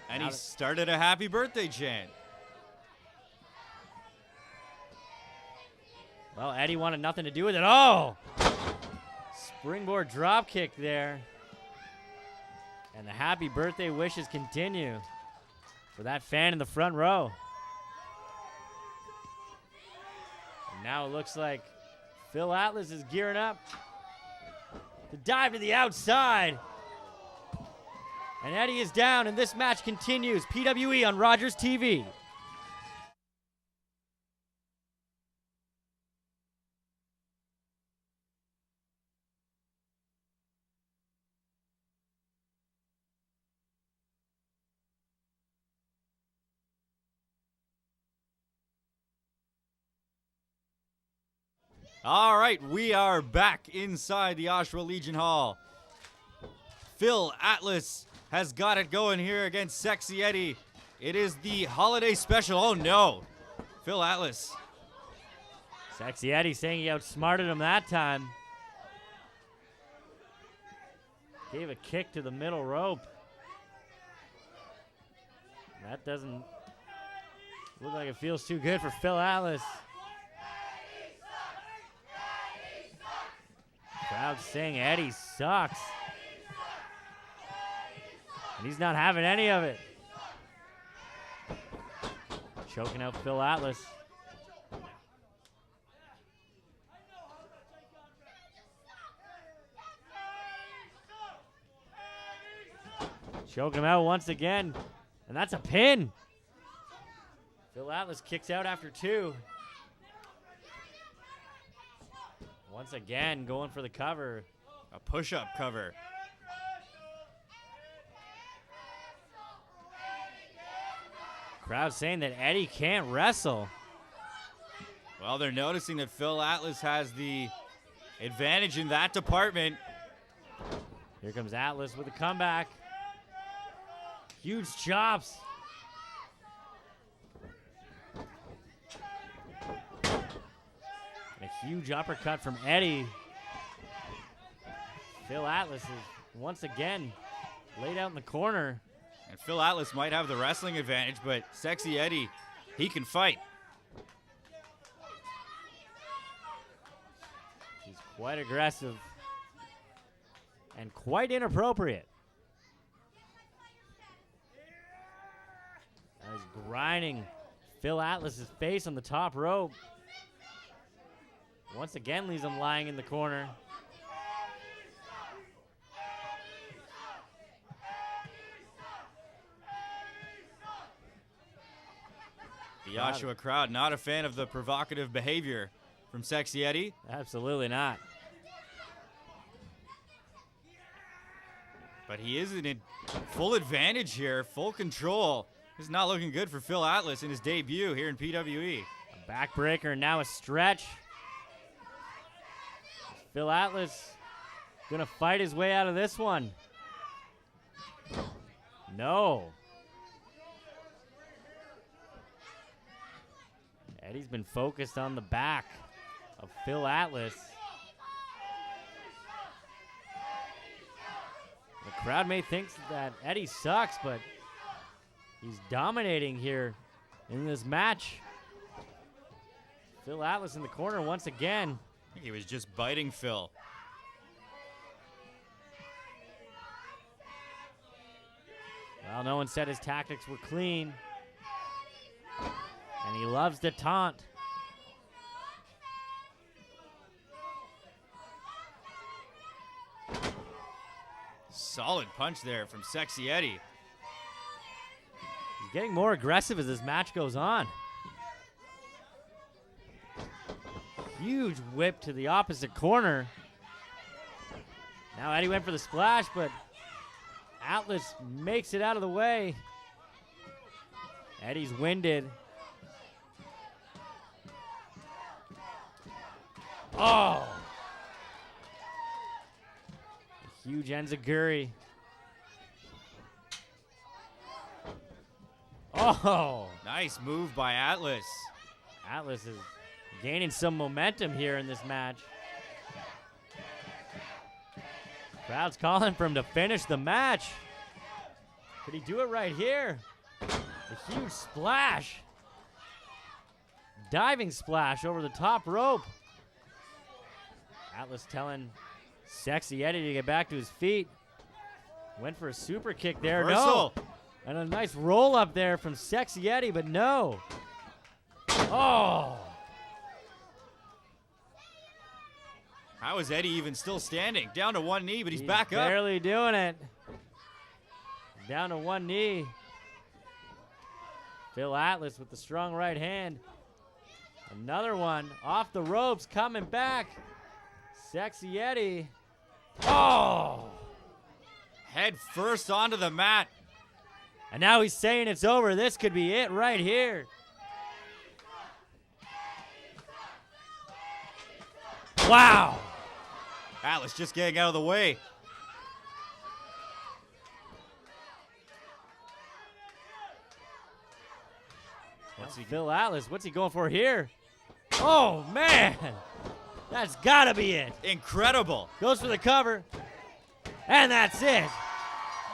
Speaker 2: And he started a happy birthday chant.
Speaker 3: Well, Eddie wanted nothing to do with it. Oh! Springboard drop kick there. And the happy birthday wishes continue for that fan in the front row. And now it looks like Phil Atlas is gearing up to dive to the outside. And Eddie is down, and this match continues. PWE on Rogers TV.
Speaker 2: All right, we are back inside the Oshawa Legion Hall. Phil Atlas has got it going here against Sexy Eddie. It is the holiday special. Oh no, Phil Atlas.
Speaker 3: Sexy Eddie saying he outsmarted him that time. Gave a kick to the middle rope. That doesn't look like it feels too good for Phil Atlas. Crowd saying Eddie sucks. And he's not having any of it. Choking out Phil Atlas. Choking him out once again. And that's a pin. Phil Atlas kicks out after 2. Once again, going for the cover.
Speaker 2: A push-up cover.
Speaker 3: Crowd saying that Eddie can't wrestle.
Speaker 2: Well, they're noticing that Phil Atlas has the advantage in that department.
Speaker 3: Here comes Atlas with a comeback. Huge chops. And a huge uppercut from Eddie. Phil Atlas is once again laid out in the corner.
Speaker 2: And Phil Atlas might have the wrestling advantage, but Sexy Eddie, he can fight.
Speaker 3: He's quite aggressive and quite inappropriate. Now he's grinding Phil Atlas's face on the top rope. Once again leaves him lying in the corner.
Speaker 2: The Oshawa crowd not a fan of the provocative behavior from Sexy Eddie.
Speaker 3: Absolutely not.
Speaker 2: But he is in full advantage here, full control. This is not looking good for Phil Atlas in his debut here in PWE.
Speaker 3: A backbreaker and now a stretch. Phil Atlas gonna fight his way out of this one. No. Eddie's been focused on the back of Phil Atlas. The crowd may think that Eddie sucks, but he's dominating here in this match. Phil Atlas in the corner once again.
Speaker 2: I think he was just biting Phil.
Speaker 3: Well, no one said his tactics were clean. And he loves to taunt.
Speaker 2: Solid punch there from Sexy Eddie.
Speaker 3: He's getting more aggressive as this match goes on. Huge whip to the opposite corner. Now Eddie went for the splash, but Atlas makes it out of the way. Eddie's winded. Oh! A huge enziguri. Oh!
Speaker 2: Nice move by Atlas.
Speaker 3: Atlas is gaining some momentum here in this match. Crowd's calling for him to finish the match. Could he do it right here? A huge splash. Diving splash over the top rope. Atlas telling Sexy Eddie to get back to his feet. Went for a super kick there.
Speaker 2: Reversal.
Speaker 3: No. And a nice roll up there from Sexy Eddie, but no. Oh.
Speaker 2: How is Eddie even still standing? Down to one knee, but he's back up.
Speaker 3: Barely doing it. Down to one knee. Phil Atlas with the strong right hand. Another one off the ropes, coming back. Sexy Eddie. Oh!
Speaker 2: Head first onto the mat.
Speaker 3: And now he's saying it's over. This could be it right here. Wow!
Speaker 2: Atlas just getting out of the way.
Speaker 3: Phil Atlas, what's he going for here? Oh, man! That's gotta be it.
Speaker 2: Incredible.
Speaker 3: Goes for the cover. And that's it.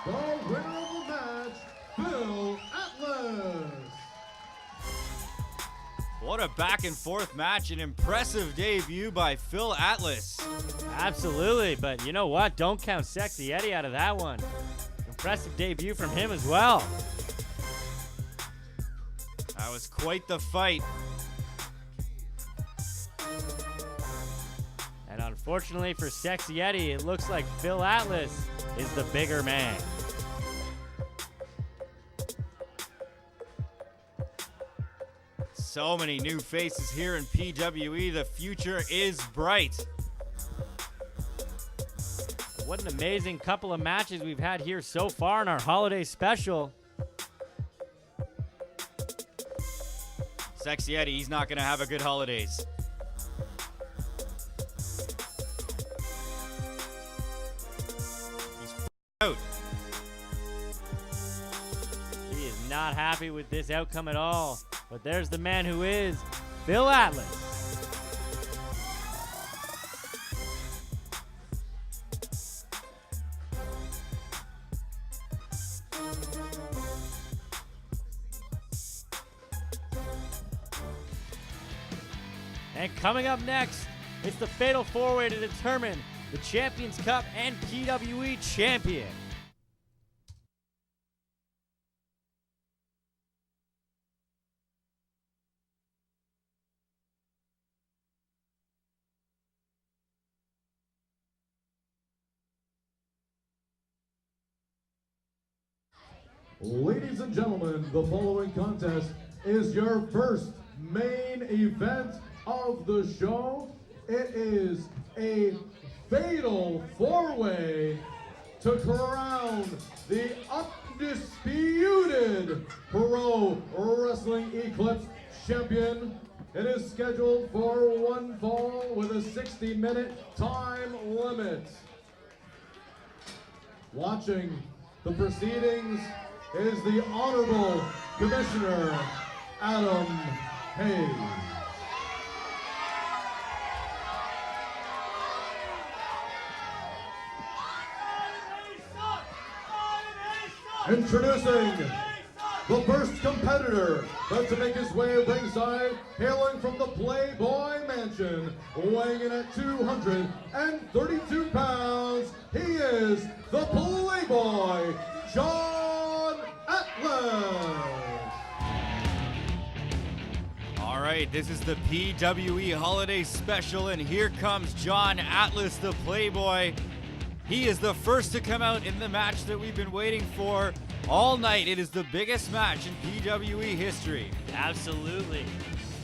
Speaker 4: The winner of the match, Phil Atlas.
Speaker 2: What a back and forth match. An impressive debut by Phil Atlas.
Speaker 3: Absolutely, but you know what? Don't count Sexy Eddie out of that one. Impressive debut from him as well.
Speaker 2: That was quite the fight.
Speaker 3: And unfortunately for Sexy Eddie, it looks like Phil Atlas is the bigger man.
Speaker 2: So many new faces here in PWE. The future is bright.
Speaker 3: What an amazing couple of matches we've had here so far in our holiday special.
Speaker 2: Sexy Eddie, he's not going to have a good holidays. He's out.
Speaker 3: He is not happy with this outcome at all. But there's the man who is Phil Atlas. And coming up next, it's the Fatal 4-Way to determine the Champions Cup and PWE champion.
Speaker 4: Ladies and gentlemen, the following contest is your first main event of the show. It is a fatal 4-way to crown the undisputed Pro Wrestling Eclipse champion. It is scheduled for one fall with a 60-minute time limit. Watching the proceedings is the Honorable Commissioner Adam Hayes. Introducing the first competitor about to make his way ringside, hailing from the Playboy Mansion, weighing in at 232 pounds, he is the Playboy, John Atlas.
Speaker 2: All right, this is the PWE Holiday Special, and here comes John Atlas, the Playboy. He is the first to come out in the match that we've been waiting for all night. It is the biggest match in PWE history.
Speaker 3: Absolutely.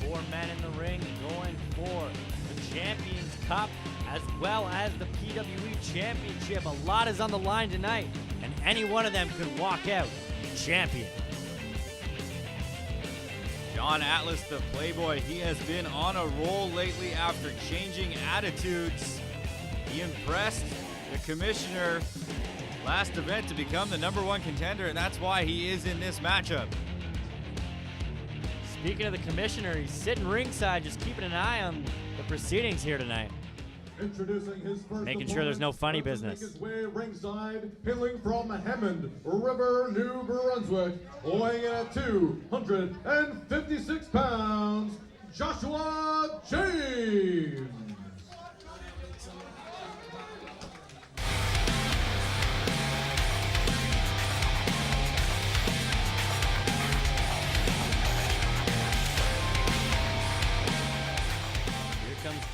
Speaker 3: 4 men in the ring going for the Champions Cup as well as the PWE Championship. A lot is on the line tonight, and any one of them could walk out champion.
Speaker 2: John Atlas, the Playboy, he has been on a roll lately after changing attitudes. He impressed the commissioner last event to become the #1 contender, and that's why he is in this matchup.
Speaker 3: Speaking of the commissioner, he's sitting ringside just keeping an eye on the proceedings here tonight.
Speaker 4: Introducing his first
Speaker 3: Making sure there's no funny
Speaker 4: opponent,
Speaker 3: business.
Speaker 4: Make his way ringside, hailing from Hammond River, New Brunswick, weighing in at 256 pounds, Joshua James.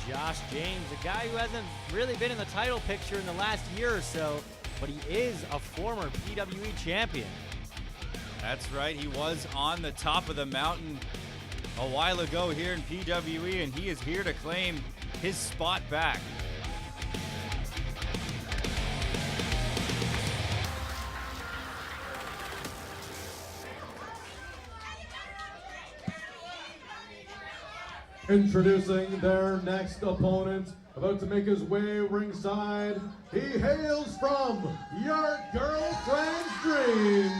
Speaker 3: Josh James, a guy who hasn't really been in the title picture in the last year or so, but he is a former PWE champion.
Speaker 2: That's right, he was on the top of the mountain a while ago here in PWE, and he is here to claim his spot back.
Speaker 4: Introducing their next opponent, about to make his way ringside. He hails from your girlfriend's dreams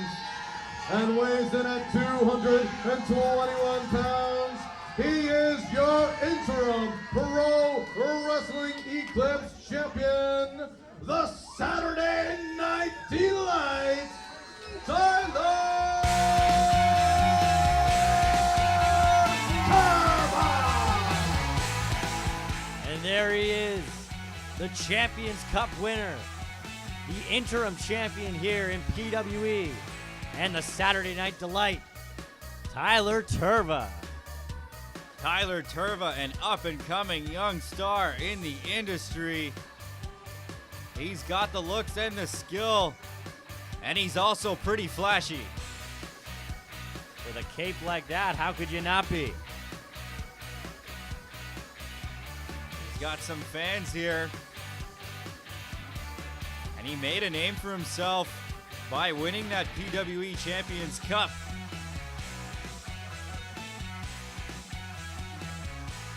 Speaker 4: and weighs in at 221 pounds. He is your interim Pro Wrestling Eclipse champion, the Saturday Night Delight, Tyler!
Speaker 3: And there he is, the Champions Cup winner, the interim champion here in PWE, and the Saturday Night Delight, Tyler Turva.
Speaker 2: Tyler Turva, an up-and-coming young star in the industry. He's got the looks and the skill, and he's also pretty flashy.
Speaker 3: With a cape like that, how could you not be?
Speaker 2: He's got some fans here, and he made a name for himself by winning that PWE Champions Cup.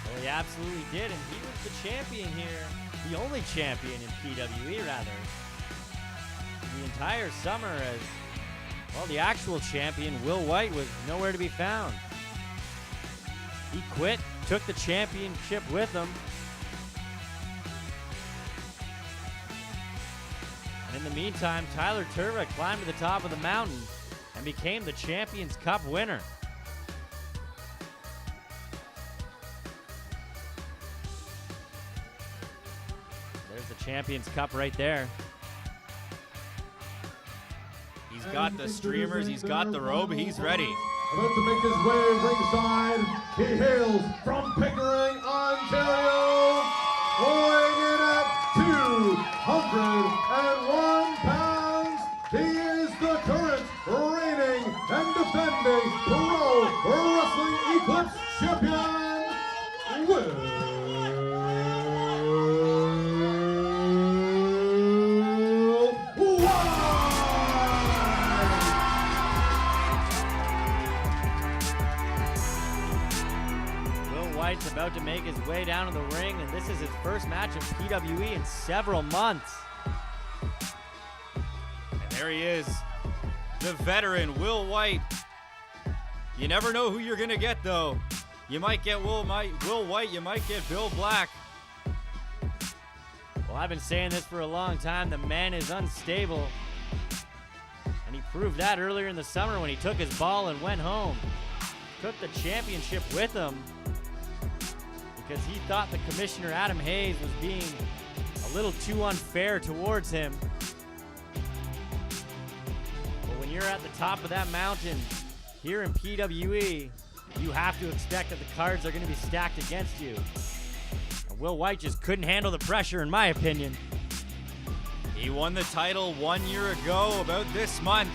Speaker 3: Well, he absolutely did, and he was the champion here, the only champion in PWE, rather, the entire summer, as, well, the actual champion, Will White, was nowhere to be found. He quit, took the championship with him, and in the meantime, Tyler Turva climbed to the top of the mountain and became the Champions Cup winner. There's the Champions Cup right there.
Speaker 2: He's got the streamers, he's got the robe, he's ready.
Speaker 4: About to make his way ringside, he hails from Pickering, Ontario, weighing in at 201 pounds. He is the current reigning and defending Pro Wrestling Eclipse champion, Will
Speaker 3: White's about to make his way down to the ring, and this is his first match of PWE in several months.
Speaker 2: And there he is, the veteran Will White. You never know who you're gonna get, though. You might get Will White, you might get Bill Black.
Speaker 3: Well, I've been saying this for a long time. The man is unstable, and he proved that earlier in the summer when he took his ball and went home. Took the championship with him because he thought the commissioner, Adam Hayes, was being a little too unfair towards him. But when you're at the top of that mountain here in PWE, you have to expect that the cards are going to be stacked against you. And Will White just couldn't handle the pressure, in my opinion.
Speaker 2: He won the title 1 year ago, about this month,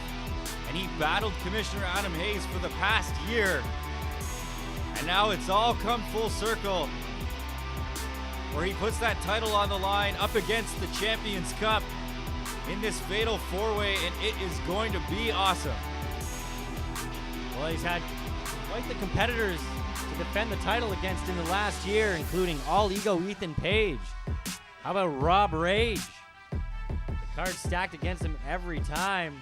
Speaker 2: and he battled Commissioner Adam Hayes for the past year. And now it's all come full circle, where he puts that title on the line up against the Champions Cup in this fatal four-way, and it is going to be awesome.
Speaker 3: Well, he's had quite the competitors to defend the title against in the last year, including All Ego Ethan Page. How about Rob Rage? The card's stacked against him every time.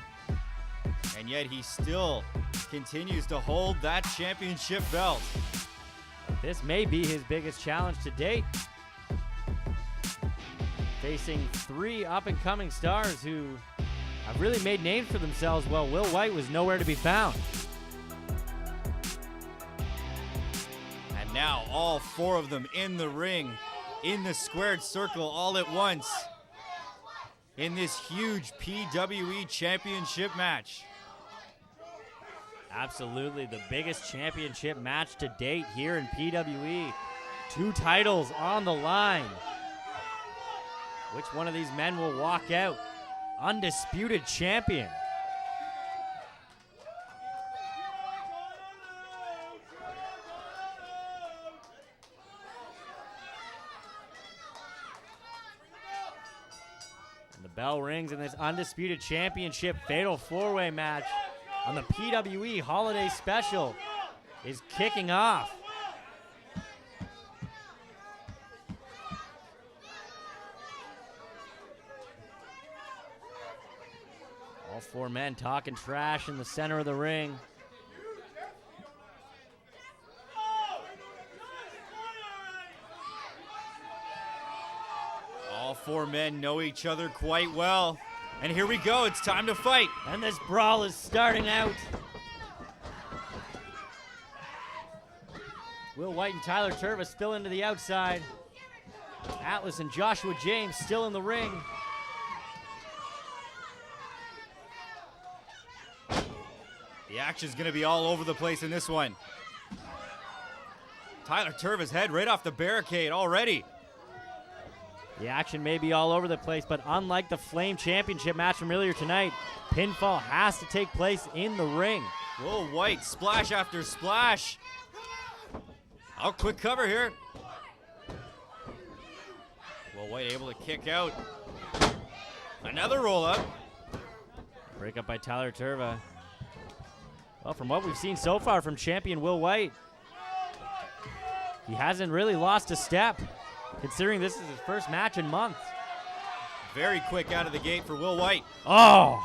Speaker 2: And yet he still continues to hold that championship belt.
Speaker 3: This may be his biggest challenge to date. Facing 3 up-and-coming stars who have really made names for themselves while Will White was nowhere to be found.
Speaker 2: And now all 4 of them in the ring, in the squared circle all at once, in this huge PWE championship match.
Speaker 3: Absolutely the biggest championship match to date here in PWE. 2 titles on the line. Which one of these men will walk out undisputed champion? And the bell rings in this undisputed championship fatal 4-way match on the PWE Holiday Special is kicking off. All 4 men talking trash in the center of the ring.
Speaker 2: All 4 men know each other quite well. And here we go, it's time to fight.
Speaker 3: And this brawl is starting out. Will White and Tyler Turvis still into the outside. Atlas and Joshua James still in the ring.
Speaker 2: The action's gonna be all over the place in this one. Tyler Turvis head right off the barricade already.
Speaker 3: The action may be all over the place, but unlike the Flame Championship match from earlier tonight, pinfall has to take place in the ring.
Speaker 2: Will White, splash after splash. Oh, quick cover here. Will White able to kick out. Another roll up.
Speaker 3: Break up by Tyler Turva. Well, from what we've seen so far from champion Will White, he hasn't really lost a step, considering this is his first match in months.
Speaker 2: Very quick out of the gate for Will White.
Speaker 3: Oh!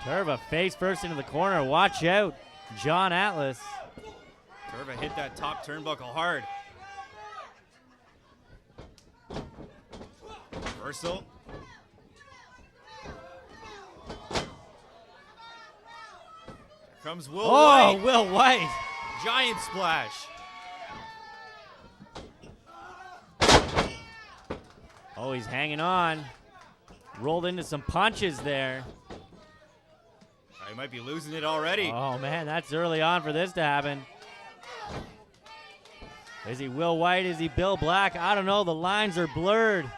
Speaker 3: Turva face first into the corner. Watch out, John Atlas.
Speaker 2: Turva hit that top turnbuckle hard. Reversal. Here comes Will
Speaker 3: Oh,
Speaker 2: White.
Speaker 3: Will White.
Speaker 2: Giant splash.
Speaker 3: Oh, he's hanging on. Rolled into some punches there.
Speaker 2: He might be losing it already.
Speaker 3: Oh, man, that's early on for this to happen. Is he Will White? Is he Bill Black? I don't know. The lines are blurred.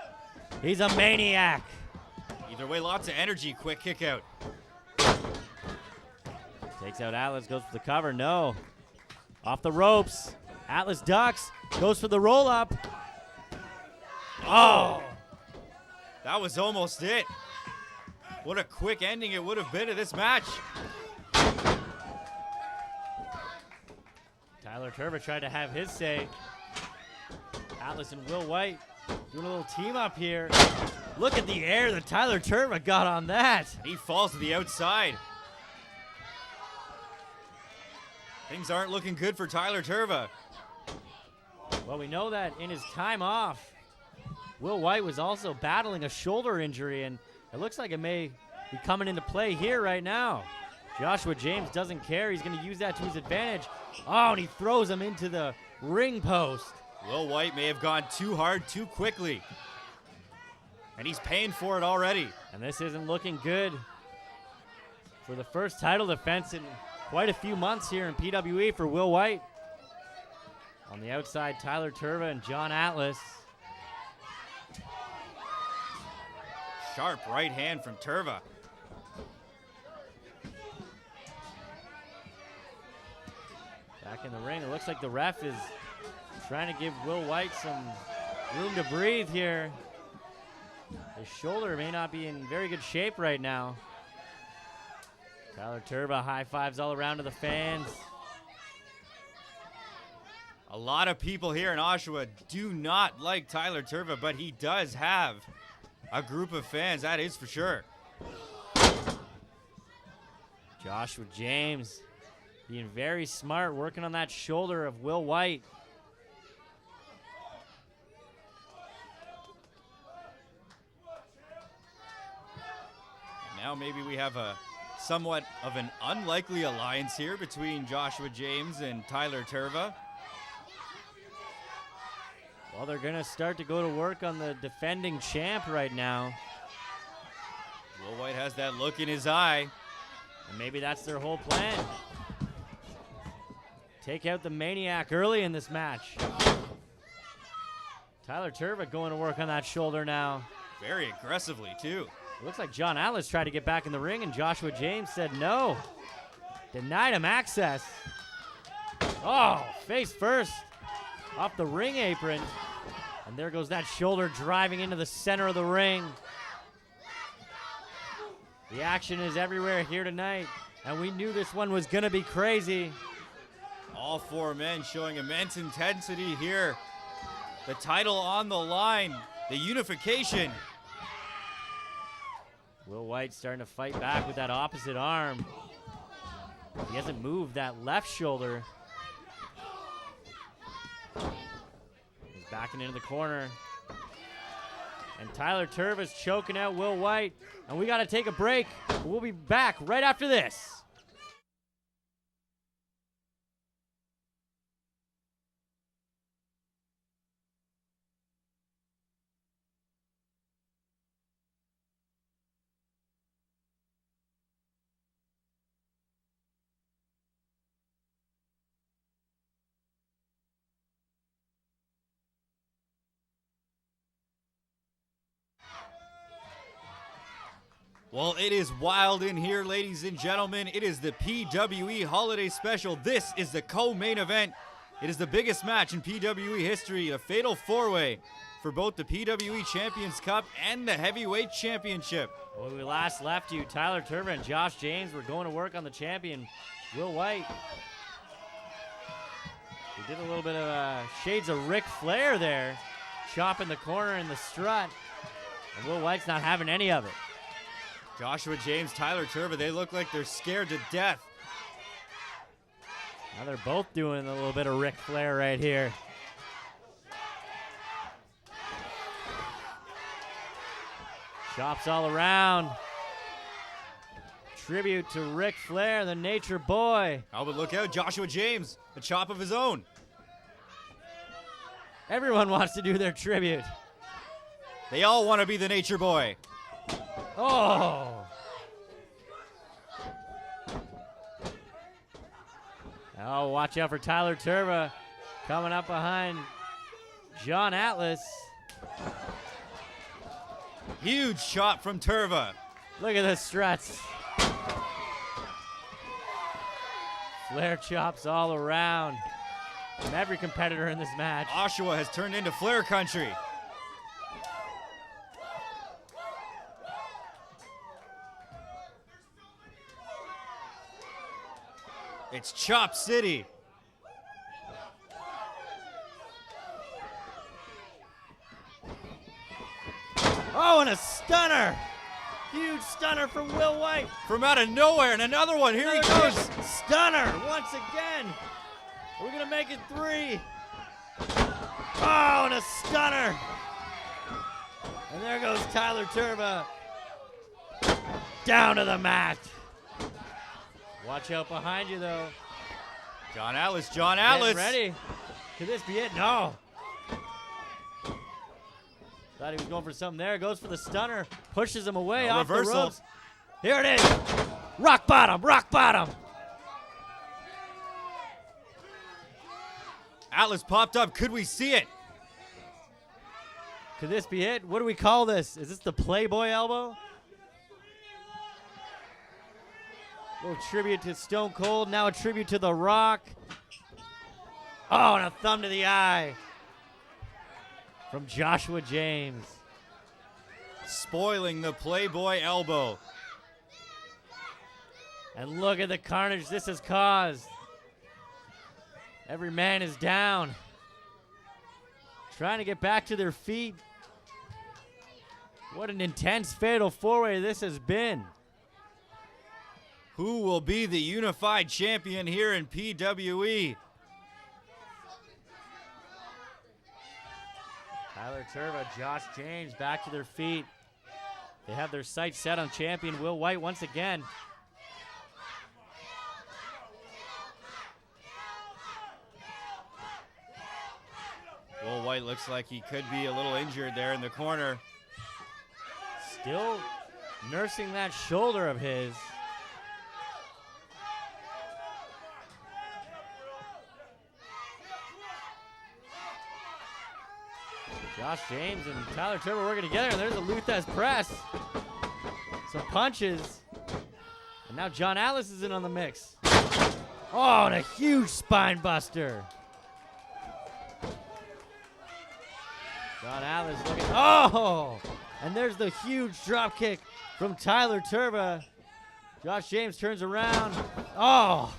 Speaker 3: He's a maniac.
Speaker 2: Either way, lots of energy. Quick kick out.
Speaker 3: Takes out Atlas, goes for the cover. No. Off the ropes. Atlas ducks, goes for the roll up. Oh.
Speaker 2: That was almost it. What a quick ending it would have been to this match.
Speaker 3: Tyler Turva tried to have his say. Atlas and Will White doing a little team up here. Look at the air that Tyler Turva got on that.
Speaker 2: He falls to the outside. Things aren't looking good for Tyler Turva.
Speaker 3: Well, we know that in his time off, Will White was also battling a shoulder injury, and it looks like it may be coming into play here right now. Joshua James doesn't care. He's going to use that to his advantage. Oh, and he throws him into the ring post.
Speaker 2: Will White may have gone too hard too quickly. And he's paying for it already.
Speaker 3: And this isn't looking good for the first title defense in quite a few months here in PWE for Will White. On the outside, Tyler Turva and John Atlas.
Speaker 2: Sharp right hand from Turva.
Speaker 3: Back in the ring, it looks like the ref is trying to give Will White some room to breathe here. His shoulder may not be in very good shape right now. Tyler Turva high fives all around to the fans.
Speaker 2: A lot of people here in Oshawa do not like Tyler Turva, but he does have a group of fans, that is for sure.
Speaker 3: Joshua James being very smart, working on that shoulder of Will White.
Speaker 2: Now maybe we have a somewhat of an unlikely alliance here between Joshua James and Tyler Turva.
Speaker 3: Well, they're going to start to go to work on the defending champ right now.
Speaker 2: Will White has that look in his eye.
Speaker 3: And maybe that's their whole plan. Take out the Maniac early in this match. Tyler Turva going to work on that shoulder now.
Speaker 2: Very aggressively, too.
Speaker 3: It looks like John Atlas tried to get back in the ring, and Joshua James said no. Denied him access. Oh, face first off the ring apron. And there goes that shoulder driving into the center of the ring. The action is everywhere here tonight, and we knew this one was going to be crazy.
Speaker 2: All four men showing immense intensity here. The title on the line, the unification.
Speaker 3: Will White starting to fight back with that opposite arm. He hasn't moved that left shoulder. He's backing into the corner. And Tyler Turva's choking out Will White. And we got to take a break. We'll be back right after this.
Speaker 2: Well, it is wild in here, ladies and gentlemen. It is the PWE Holiday Special. This is the co-main event. It is the biggest match in PWE history, a fatal four-way for both the PWE Champions Cup and the Heavyweight Championship.
Speaker 3: When we last left you, Tyler Turva and Josh James were going to work on the champion, Will White. He did a little bit of shades of Ric Flair there, chopping the corner in the strut. And Will White's not having any of it.
Speaker 2: Joshua James, Tyler Turva, they look like they're scared to death.
Speaker 3: Now they're both doing a little bit of Ric Flair right here. Chops all around. Tribute to Ric Flair, the Nature Boy.
Speaker 2: Oh, but look out, Joshua James, a chop of his own.
Speaker 3: Everyone wants to do their tribute.
Speaker 2: They all want to be the Nature Boy.
Speaker 3: Oh! Oh, watch out for Tyler Turva coming up behind John Atlas.
Speaker 2: Huge chop from Turva.
Speaker 3: Look at the struts. Flair chops all around from every competitor in this match.
Speaker 2: Oshawa has turned into Flair country. It's Chop City.
Speaker 3: Oh, and a stunner. Huge stunner from Will White.
Speaker 2: From out of nowhere, and another one. Here he goes.
Speaker 3: Stunner once again. We're going to make it 3. Oh, and a stunner. And there goes Tyler Turva. Down to the mat. Watch out behind you, though.
Speaker 2: John Atlas, John Atlas.
Speaker 3: Getting ready. Could this be it? No. Thought he was going for something there. Goes for the stunner. Pushes him away off
Speaker 2: reversal.
Speaker 3: the ropes. Here it is. Rock bottom, rock bottom.
Speaker 2: Atlas popped up. Could we see it?
Speaker 3: Could this be it? What do we call this? Is this the Playboy elbow? A little tribute to Stone Cold, now a tribute to The Rock. Oh, and a thumb to the eye from Joshua James.
Speaker 2: Spoiling the Playboy elbow.
Speaker 3: And look at the carnage this has caused. Every man is down. Trying to get back to their feet. What an intense fatal four-way this has been.
Speaker 2: Who will be the unified champion here in PWE?
Speaker 3: Tyler Turva, Josh James back to their feet. They have their sights set on champion Will White once again.
Speaker 2: Will White looks like he could be a little injured there in the corner.
Speaker 3: Still nursing that shoulder of his. Josh James and Tyler Turbo working together, and there's a Luthez press. Some punches. And now John Alice is in on the mix. Oh, and a huge spine buster. John Alice looking, oh! And there's the huge drop kick from Tyler Turba. Josh James turns around. Oh!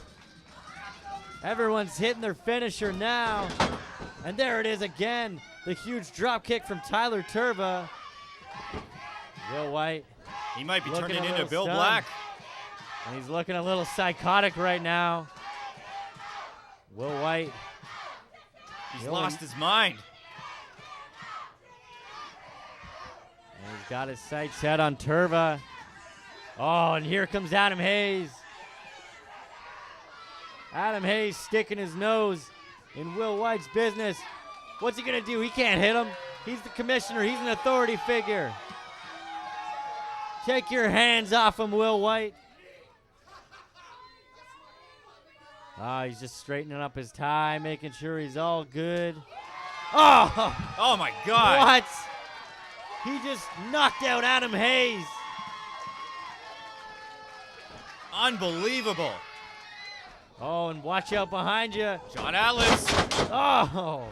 Speaker 3: Everyone's hitting their finisher now. And there it is again. The huge drop kick from Tyler Turba. Will White.
Speaker 2: He might be
Speaker 3: looking
Speaker 2: turning
Speaker 3: a
Speaker 2: into
Speaker 3: little
Speaker 2: Bill
Speaker 3: stunned.
Speaker 2: Black.
Speaker 3: And he's looking a little psychotic right now. Will White.
Speaker 2: He's lost his mind.
Speaker 3: And he's got his sights set on Turva. Oh, and here comes Adam Hayes. Adam Hayes sticking his nose in Will White's business. What's he gonna do? He can't hit him. He's the commissioner. He's an authority figure. Take your hands off him, Will White. Ah, he's just straightening up his tie, making sure he's all good. Oh!
Speaker 2: Oh my God.
Speaker 3: What? He just knocked out Adam Hayes.
Speaker 2: Unbelievable.
Speaker 3: Oh, and watch out behind you.
Speaker 2: John Alice.
Speaker 3: Oh!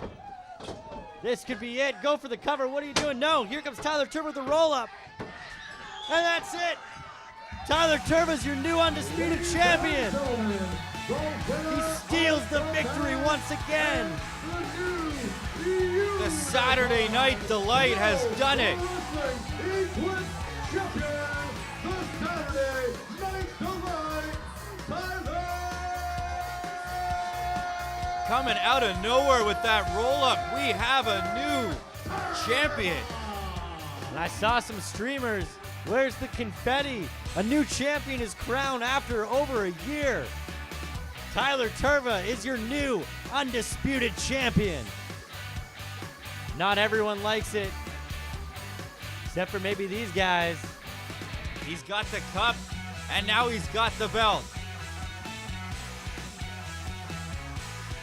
Speaker 3: This could be it. Go for the cover. What are you doing? No, here comes Tyler Turba with the roll-up. And that's it. Tyler Turba's your new undisputed champion. He steals the victory once again.
Speaker 2: The Saturday Night Delight has done it.
Speaker 4: Eclipse champion, the Saturday Night Delight, Tyler.
Speaker 2: Coming out of nowhere with that roll-up, we have a new champion.
Speaker 3: And I saw some streamers. Where's the confetti? A new champion is crowned after over a year. Tyler Turva is your new undisputed champion. Not everyone likes it, except for maybe these guys.
Speaker 2: He's got the cup, and now he's got the belt.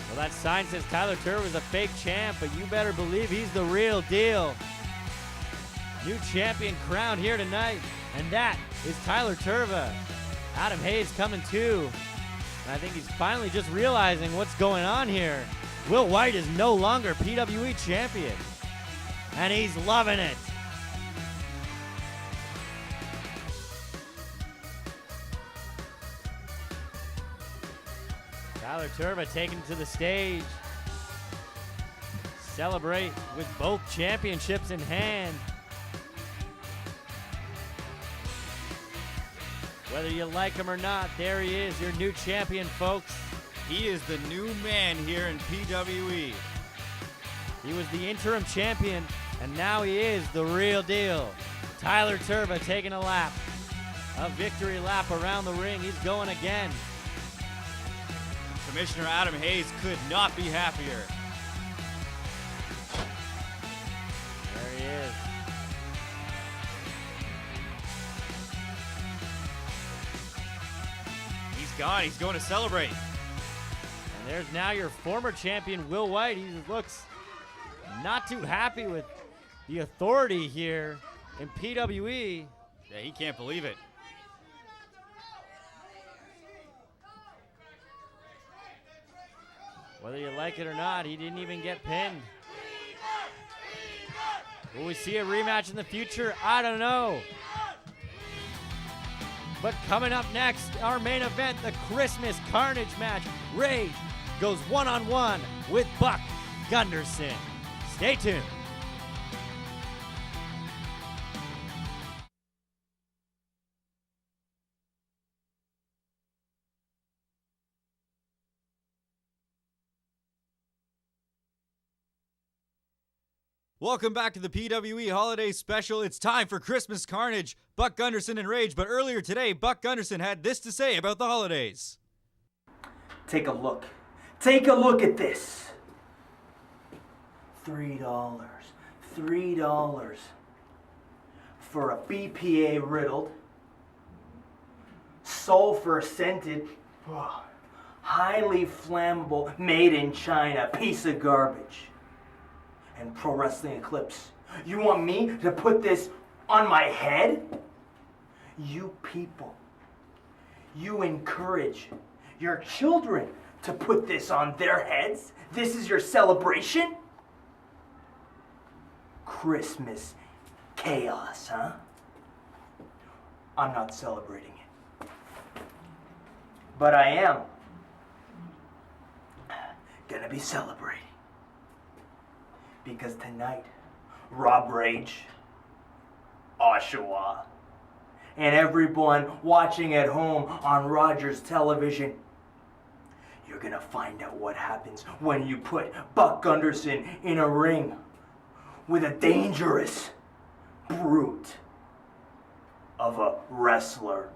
Speaker 3: Well, that sign says Tyler Turva is a fake champ, but you better believe he's the real deal. New champion crowned here tonight, and that is Tyler Turva. Adam Hayes coming too. And I think he's finally just realizing what's going on here. Will White is no longer PWE champion, and he's loving it. Tyler Turva taken to the stage. Celebrate with both championships in hand. Whether you like him or not, there he is, your new champion, folks.
Speaker 2: He is the new man here in PWE.
Speaker 3: He was the interim champion, and now he is the real deal. Tyler Turva taking a lap, a victory lap around the ring. He's going again.
Speaker 2: Commissioner Adam Hayes could not be happier.
Speaker 3: There he is.
Speaker 2: He's gone. He's going to celebrate.
Speaker 3: And there's now your former champion, Will White. He looks not too happy with the authority here in PWE.
Speaker 2: Yeah, he can't believe it.
Speaker 3: Whether you like it or not, he didn't even get pinned. Will we see a rematch in the future? I don't know. But coming up next, our main event, the Christmas Carnage match. Rage goes one-on-one with Buck Gunderson. Stay tuned.
Speaker 2: Welcome back to the PWE Holiday Special. It's time for Christmas Carnage, Buck Gunderson and Rage. But earlier today, Buck Gunderson had this to say about the holidays.
Speaker 5: Take a look. Take a look at this. $3. $3 for a BPA riddled, sulfur scented, highly flammable, made in China piece of garbage. And Pro Wrestling Eclipse. You want me to put this on my head? You people, you encourage your children to put this on their heads? This is your celebration? Christmas chaos, huh? I'm not celebrating it. But I am gonna be celebrating. Because tonight, Rob Rage, Oshawa, and everyone watching at home on Rogers Television, you're gonna find out what happens when you put Buck Gunderson in a ring with a dangerous brute of a wrestler.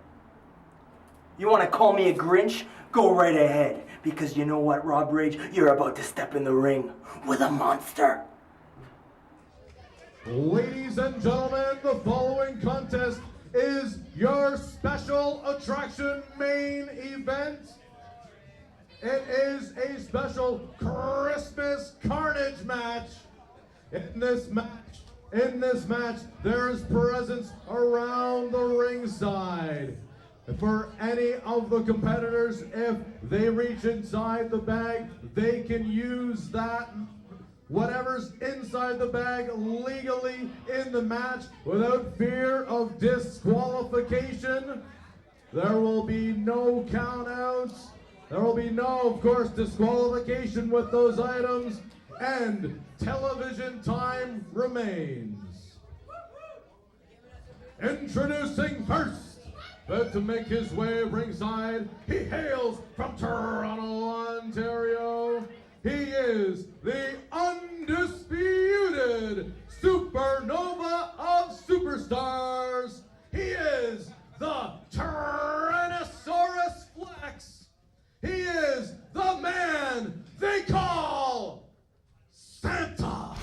Speaker 5: You wanna call me a Grinch? Go right ahead. Because you know what, Rob Rage? You're about to step in the ring with a monster.
Speaker 4: Ladies and gentlemen, the following contest is your special attraction main event. It is a special Christmas Carnage match. In this match, there is presence around the ringside. For any of the competitors, if they reach inside the bag, they can use that whatever's inside the bag legally in the match without fear of disqualification. There will be no countouts. There will be no, of course, disqualification with those items, and television time remains. Introducing first, but to make his way ringside, he hails from Toronto, Ontario. He is the undisputed supernova of superstars. He is the Tyrannosaurus Flex. He is the man they call Santa.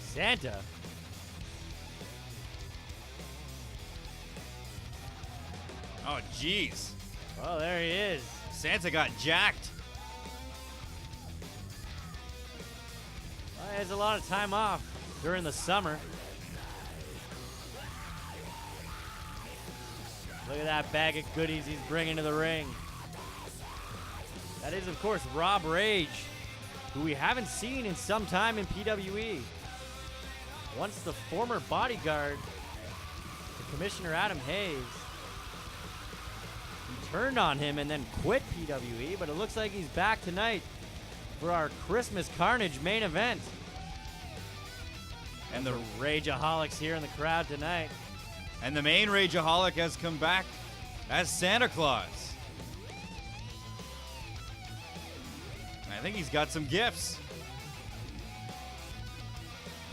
Speaker 3: Santa?
Speaker 2: Oh, jeez.
Speaker 3: Well, there he is.
Speaker 2: Santa got jacked.
Speaker 3: Well, he has a lot of time off during the summer. Look at that bag of goodies he's bringing to the ring. That is, of course, Rob Rage, who we haven't seen in some time in PWE. Once the former bodyguard to Commissioner Adam Hayes. He turned on him and then quit PWE, but it looks like he's back tonight for our Christmas Carnage main event. And the Rageaholics here in the crowd tonight.
Speaker 2: And the main Rageaholic has come back as Santa Claus. And I think he's got some gifts.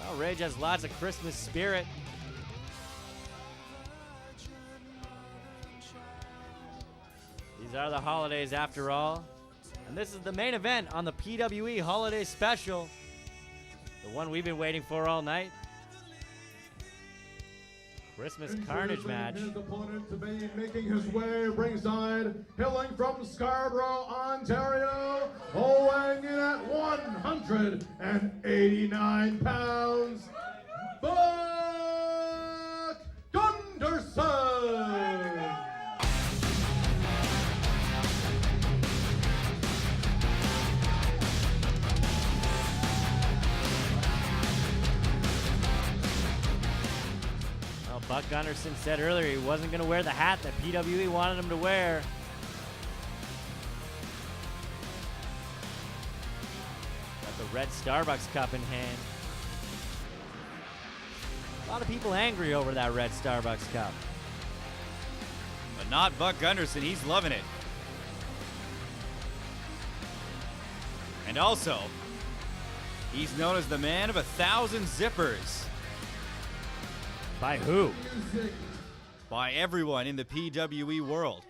Speaker 3: Well, Rage has lots of Christmas spirit. These are the holidays after all. And this is the main event on the PWE Holiday Special. The one we've been waiting for all night. Christmas Carnage match.
Speaker 4: His opponent to be making his way ringside, hailing from Scarborough, Ontario, weighing in at 189 pounds, Buck Gunderson.
Speaker 3: Buck Gunderson said earlier he wasn't going to wear the hat that PWE wanted him to wear. Got the red Starbucks cup in hand. A lot of people angry over that red Starbucks cup.
Speaker 2: But not Buck Gunderson. He's loving it. And also, he's known as the man of 1,000 zippers.
Speaker 3: By who?
Speaker 2: By everyone in the PWE world.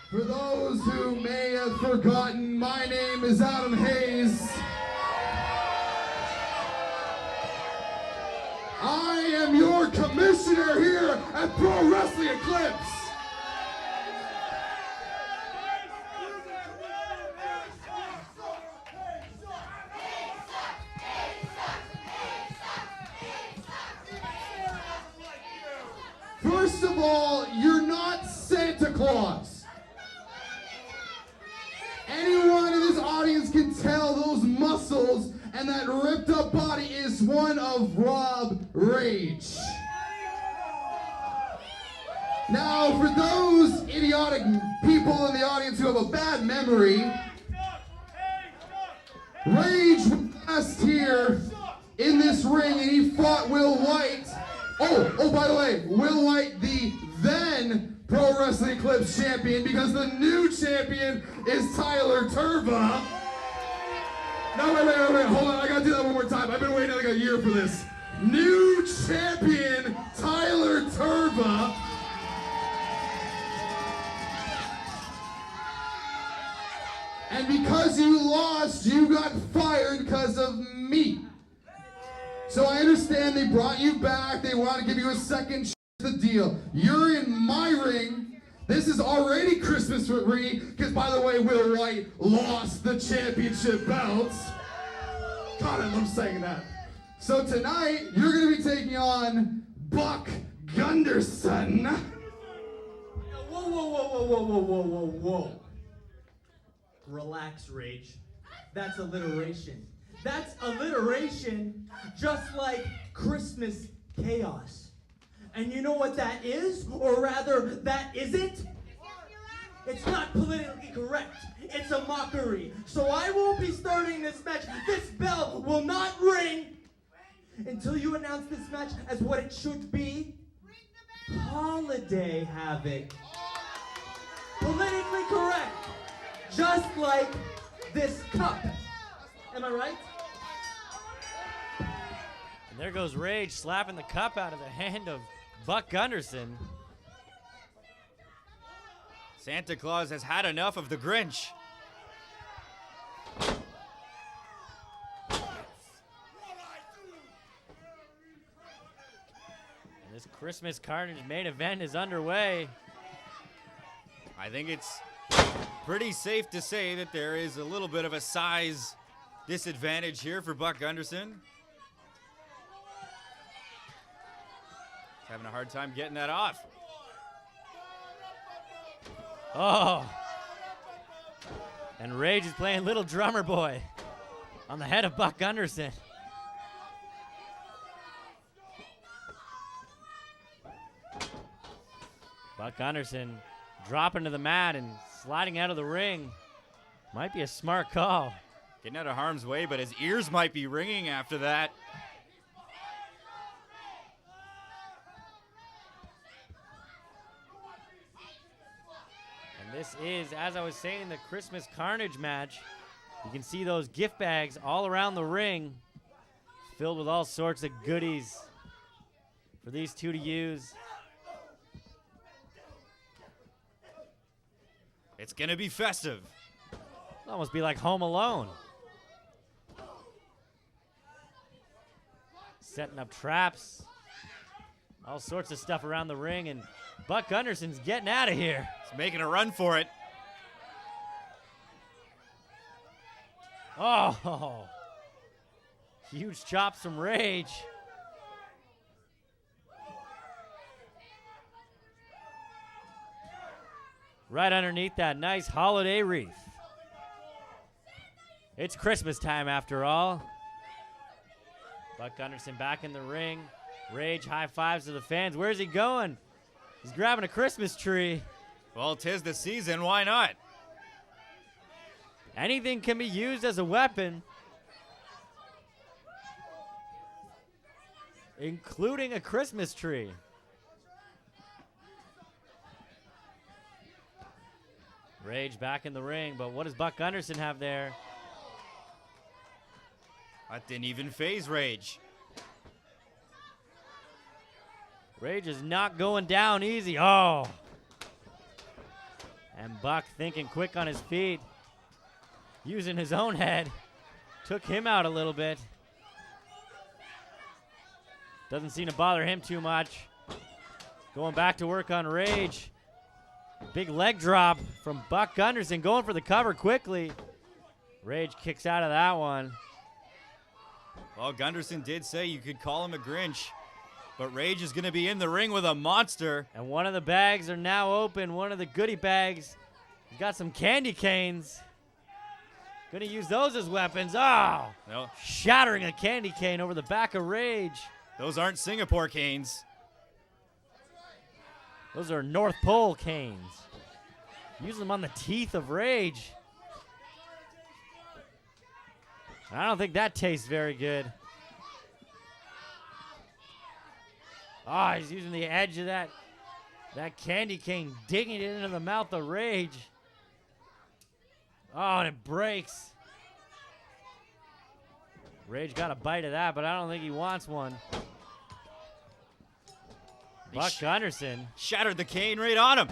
Speaker 4: For those who may have forgotten, my name is Adam Hayes. I am your commissioner here at Pro Wrestling Eclipse. First of all, you're not Santa Claus. Anyone in this audience can tell those muscles and that ripped up body is one of Rob Rage. Now, for those idiotic people in the audience who have a bad memory, Rage was last here in this ring and he fought Will White. Oh, by the way, Will White, the then Pro Wrestling Eclipse champion, because the new champion is Tyler Turba. No, wait, hold on, I gotta do that one more time. I've been waiting like a year for this. New champion, Tyler Turba. And because you lost, you got fired because of me. So I understand they brought you back. They want to give you a second chance. The deal. You're in my ring. This is already Christmas for me, because by the way, Will White lost the championship belts. God, I love saying that. So tonight, you're going to be taking on Buck Gunderson.
Speaker 5: Whoa. Relax, Rage. That's alliteration. That's alliteration, just like Christmas chaos. And you know what that is? Or rather, that isn't? It's not politically correct. It's a mockery. So I won't be starting this match. This bell will not ring until you announce this match as what it should be. Holiday Havoc. Politically correct. Just like this cup. Am I right?
Speaker 3: And there goes Rage slapping the cup out of the hand of Buck Gunderson.
Speaker 2: Santa Claus has had enough of the Grinch.
Speaker 3: And this Christmas Carnage main event is underway.
Speaker 2: I think it's pretty safe to say that there is a little bit of a size disadvantage here for Buck Gunderson. He's having a hard time getting that off.
Speaker 3: Oh. And Rage is playing Little Drummer Boy on the head of Buck Gunderson. Buck Gunderson dropping to the mat and sliding out of the ring. Might be a smart call.
Speaker 2: Getting out of harm's way, but his ears might be ringing after that.
Speaker 3: And this is, as I was saying, the Christmas Carnage match. You can see those gift bags all around the ring, filled with all sorts of goodies for these two to use.
Speaker 2: It's gonna be festive.
Speaker 3: It'll almost be like Home Alone. Setting up traps, all sorts of stuff around the ring, and Buck Gunderson's getting out of here.
Speaker 2: He's making a run for it.
Speaker 3: Oh, huge chops from Rage. Right underneath that nice holiday wreath. It's Christmas time after all. Buck Gunderson back in the ring. Rage high fives to the fans. Where's he going? He's grabbing a Christmas tree.
Speaker 2: Well, 'tis the season, why not?
Speaker 3: Anything can be used as a weapon. including a Christmas tree. Rage back in the ring, but what does Buck Gunderson have there?
Speaker 2: That didn't even phase Rage.
Speaker 3: Rage is not going down easy. Oh. And Buck thinking quick on his feet. Using his own head. Took him out a little bit. Doesn't seem to bother him too much. Going back to work on Rage. Big leg drop from Buck Gunderson. Going for the cover quickly. Rage kicks out of that one.
Speaker 2: Well, Gunderson did say you could call him a Grinch. But Rage is going to be in the ring with a monster.
Speaker 3: And one of the bags are now open. One of the goodie bags. He's got some candy canes. Gonna use those as weapons. Oh!
Speaker 2: No,
Speaker 3: Shattering a candy cane over the back of Rage.
Speaker 2: those aren't Singapore canes.
Speaker 3: Those are North Pole canes. Use them on the teeth of Rage. I don't think that tastes very good. Oh, he's using the edge of that candy cane, digging it into the mouth of Rage. Oh, and it breaks. Rage got a bite of that, but I don't think he wants one. Buck Gunderson.
Speaker 2: Shattered the cane right on him.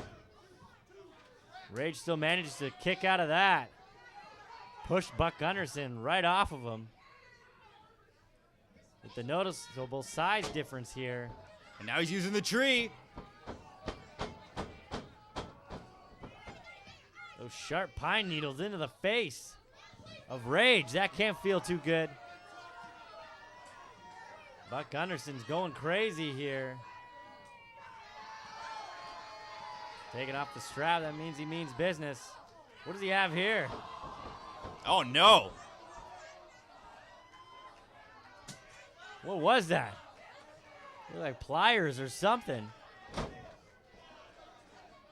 Speaker 3: Rage still manages to kick out of that. Pushed Buck Gunderson right off of him. With the noticeable size difference here.
Speaker 2: And now he's using the tree.
Speaker 3: Those sharp pine needles into the face of Rage. That can't feel too good. Buck Gunderson's going crazy here. Taking off the strap, that means he means business. What does he have here?
Speaker 2: Oh, no.
Speaker 3: What was that? They're like pliers or something.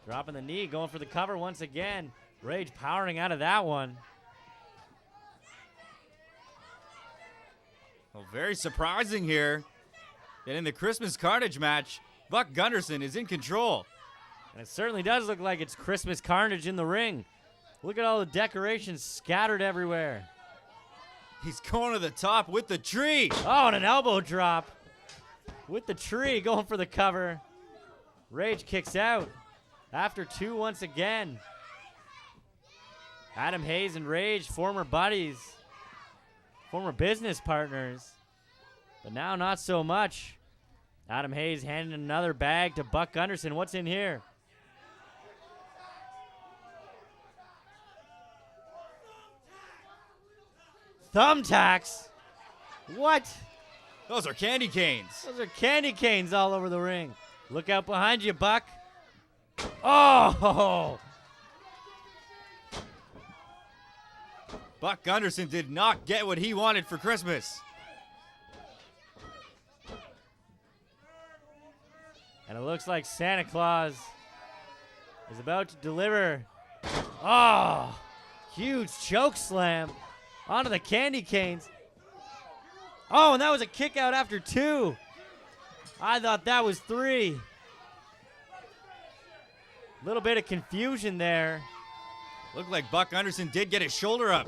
Speaker 3: Dropping the knee, going for the cover once again. Rage powering out of that one.
Speaker 2: Well, very surprising here that in the Christmas Carnage match, Buck Gunderson is in control.
Speaker 3: And it certainly does look like it's Christmas carnage in the ring. Look at all the decorations scattered everywhere.
Speaker 2: He's going to the top with the tree.
Speaker 3: Oh, and an elbow drop with the tree going for the cover. Rage kicks out after two once again. Adam Hayes and Rage, former buddies, former business partners, but now not so much. Adam Hayes handing another bag to Buck Gunderson. What's in here? Thumbtacks? What?
Speaker 2: Those are candy canes.
Speaker 3: Those are candy canes all over the ring. Look out behind you, Buck. Oh!
Speaker 2: Buck Gunderson did not get what he wanted for Christmas.
Speaker 3: And it looks like Santa Claus is about to deliver. Oh! Huge choke slam onto the candy canes. Oh, and that was a kick out after two. I thought that was three. Little bit of confusion there.
Speaker 2: Looked like Buck Gunderson did get his shoulder up.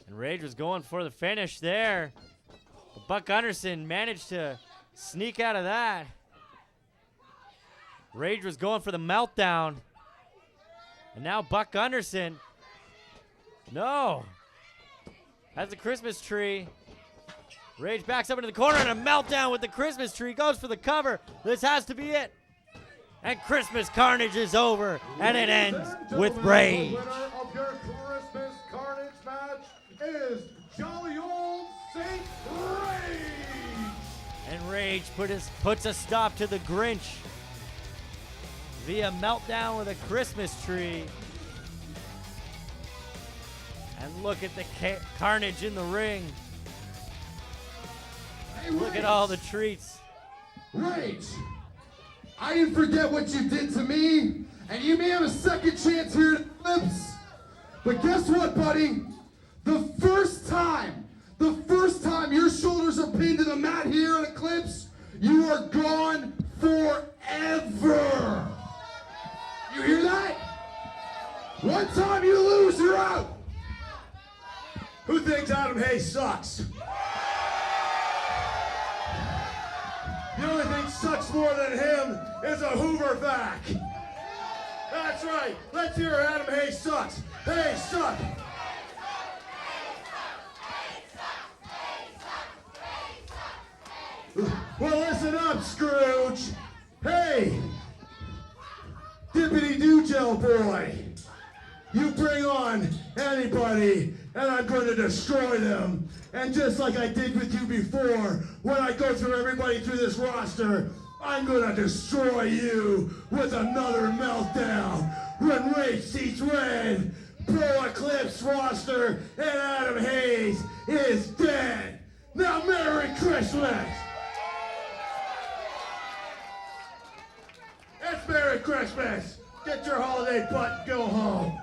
Speaker 3: And Rage was going for the finish there. But Buck Gunderson managed to sneak out of that. Rage was going for the meltdown. And now Buck Gunderson. No. Has the Christmas tree. Rage backs up into the corner and a meltdown with the Christmas tree. Goes for the cover. This has to be it. And Christmas Carnage is over. And it ends with Rage.
Speaker 4: The winner of your Christmas Carnage match is jolly old Saint Rage.
Speaker 3: And Rage puts a stop to the Grinch via meltdown with a Christmas tree. And look at the carnage in the ring.
Speaker 4: Hey,
Speaker 3: Look at all the treats.
Speaker 4: Rage, I didn't forget what you did to me, and you may have a second chance here at Eclipse. But guess what, buddy? The first time first time your shoulders are pinned to the mat here at Eclipse, you are gone forever. You hear that? One time you lose, you're out. Who thinks Adam Hayes sucks? The only thing sucks more than him is a Hoover vac. That's right. Let's hear Adam Hayes sucks. Hayes suck. Well, listen up, Scrooge. Hey, Dippity Doo Gel boy. You bring on anybody, and I'm going to destroy them. And just like I did with you before, when I go through everybody through this roster, I'm going to destroy you with another meltdown. When Rage sees red, Pro Eclipse roster, and Adam Hayes is dead. Now, Merry Christmas! It's Merry Christmas! Get your holiday butt and go home.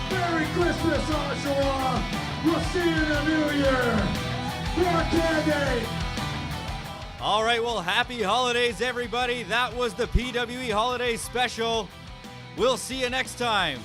Speaker 4: Merry Christmas, Oshawa! We'll see you in the new year! More candy!
Speaker 2: All right, well, happy holidays, everybody. That was the PWE Holiday Special. We'll see you next time.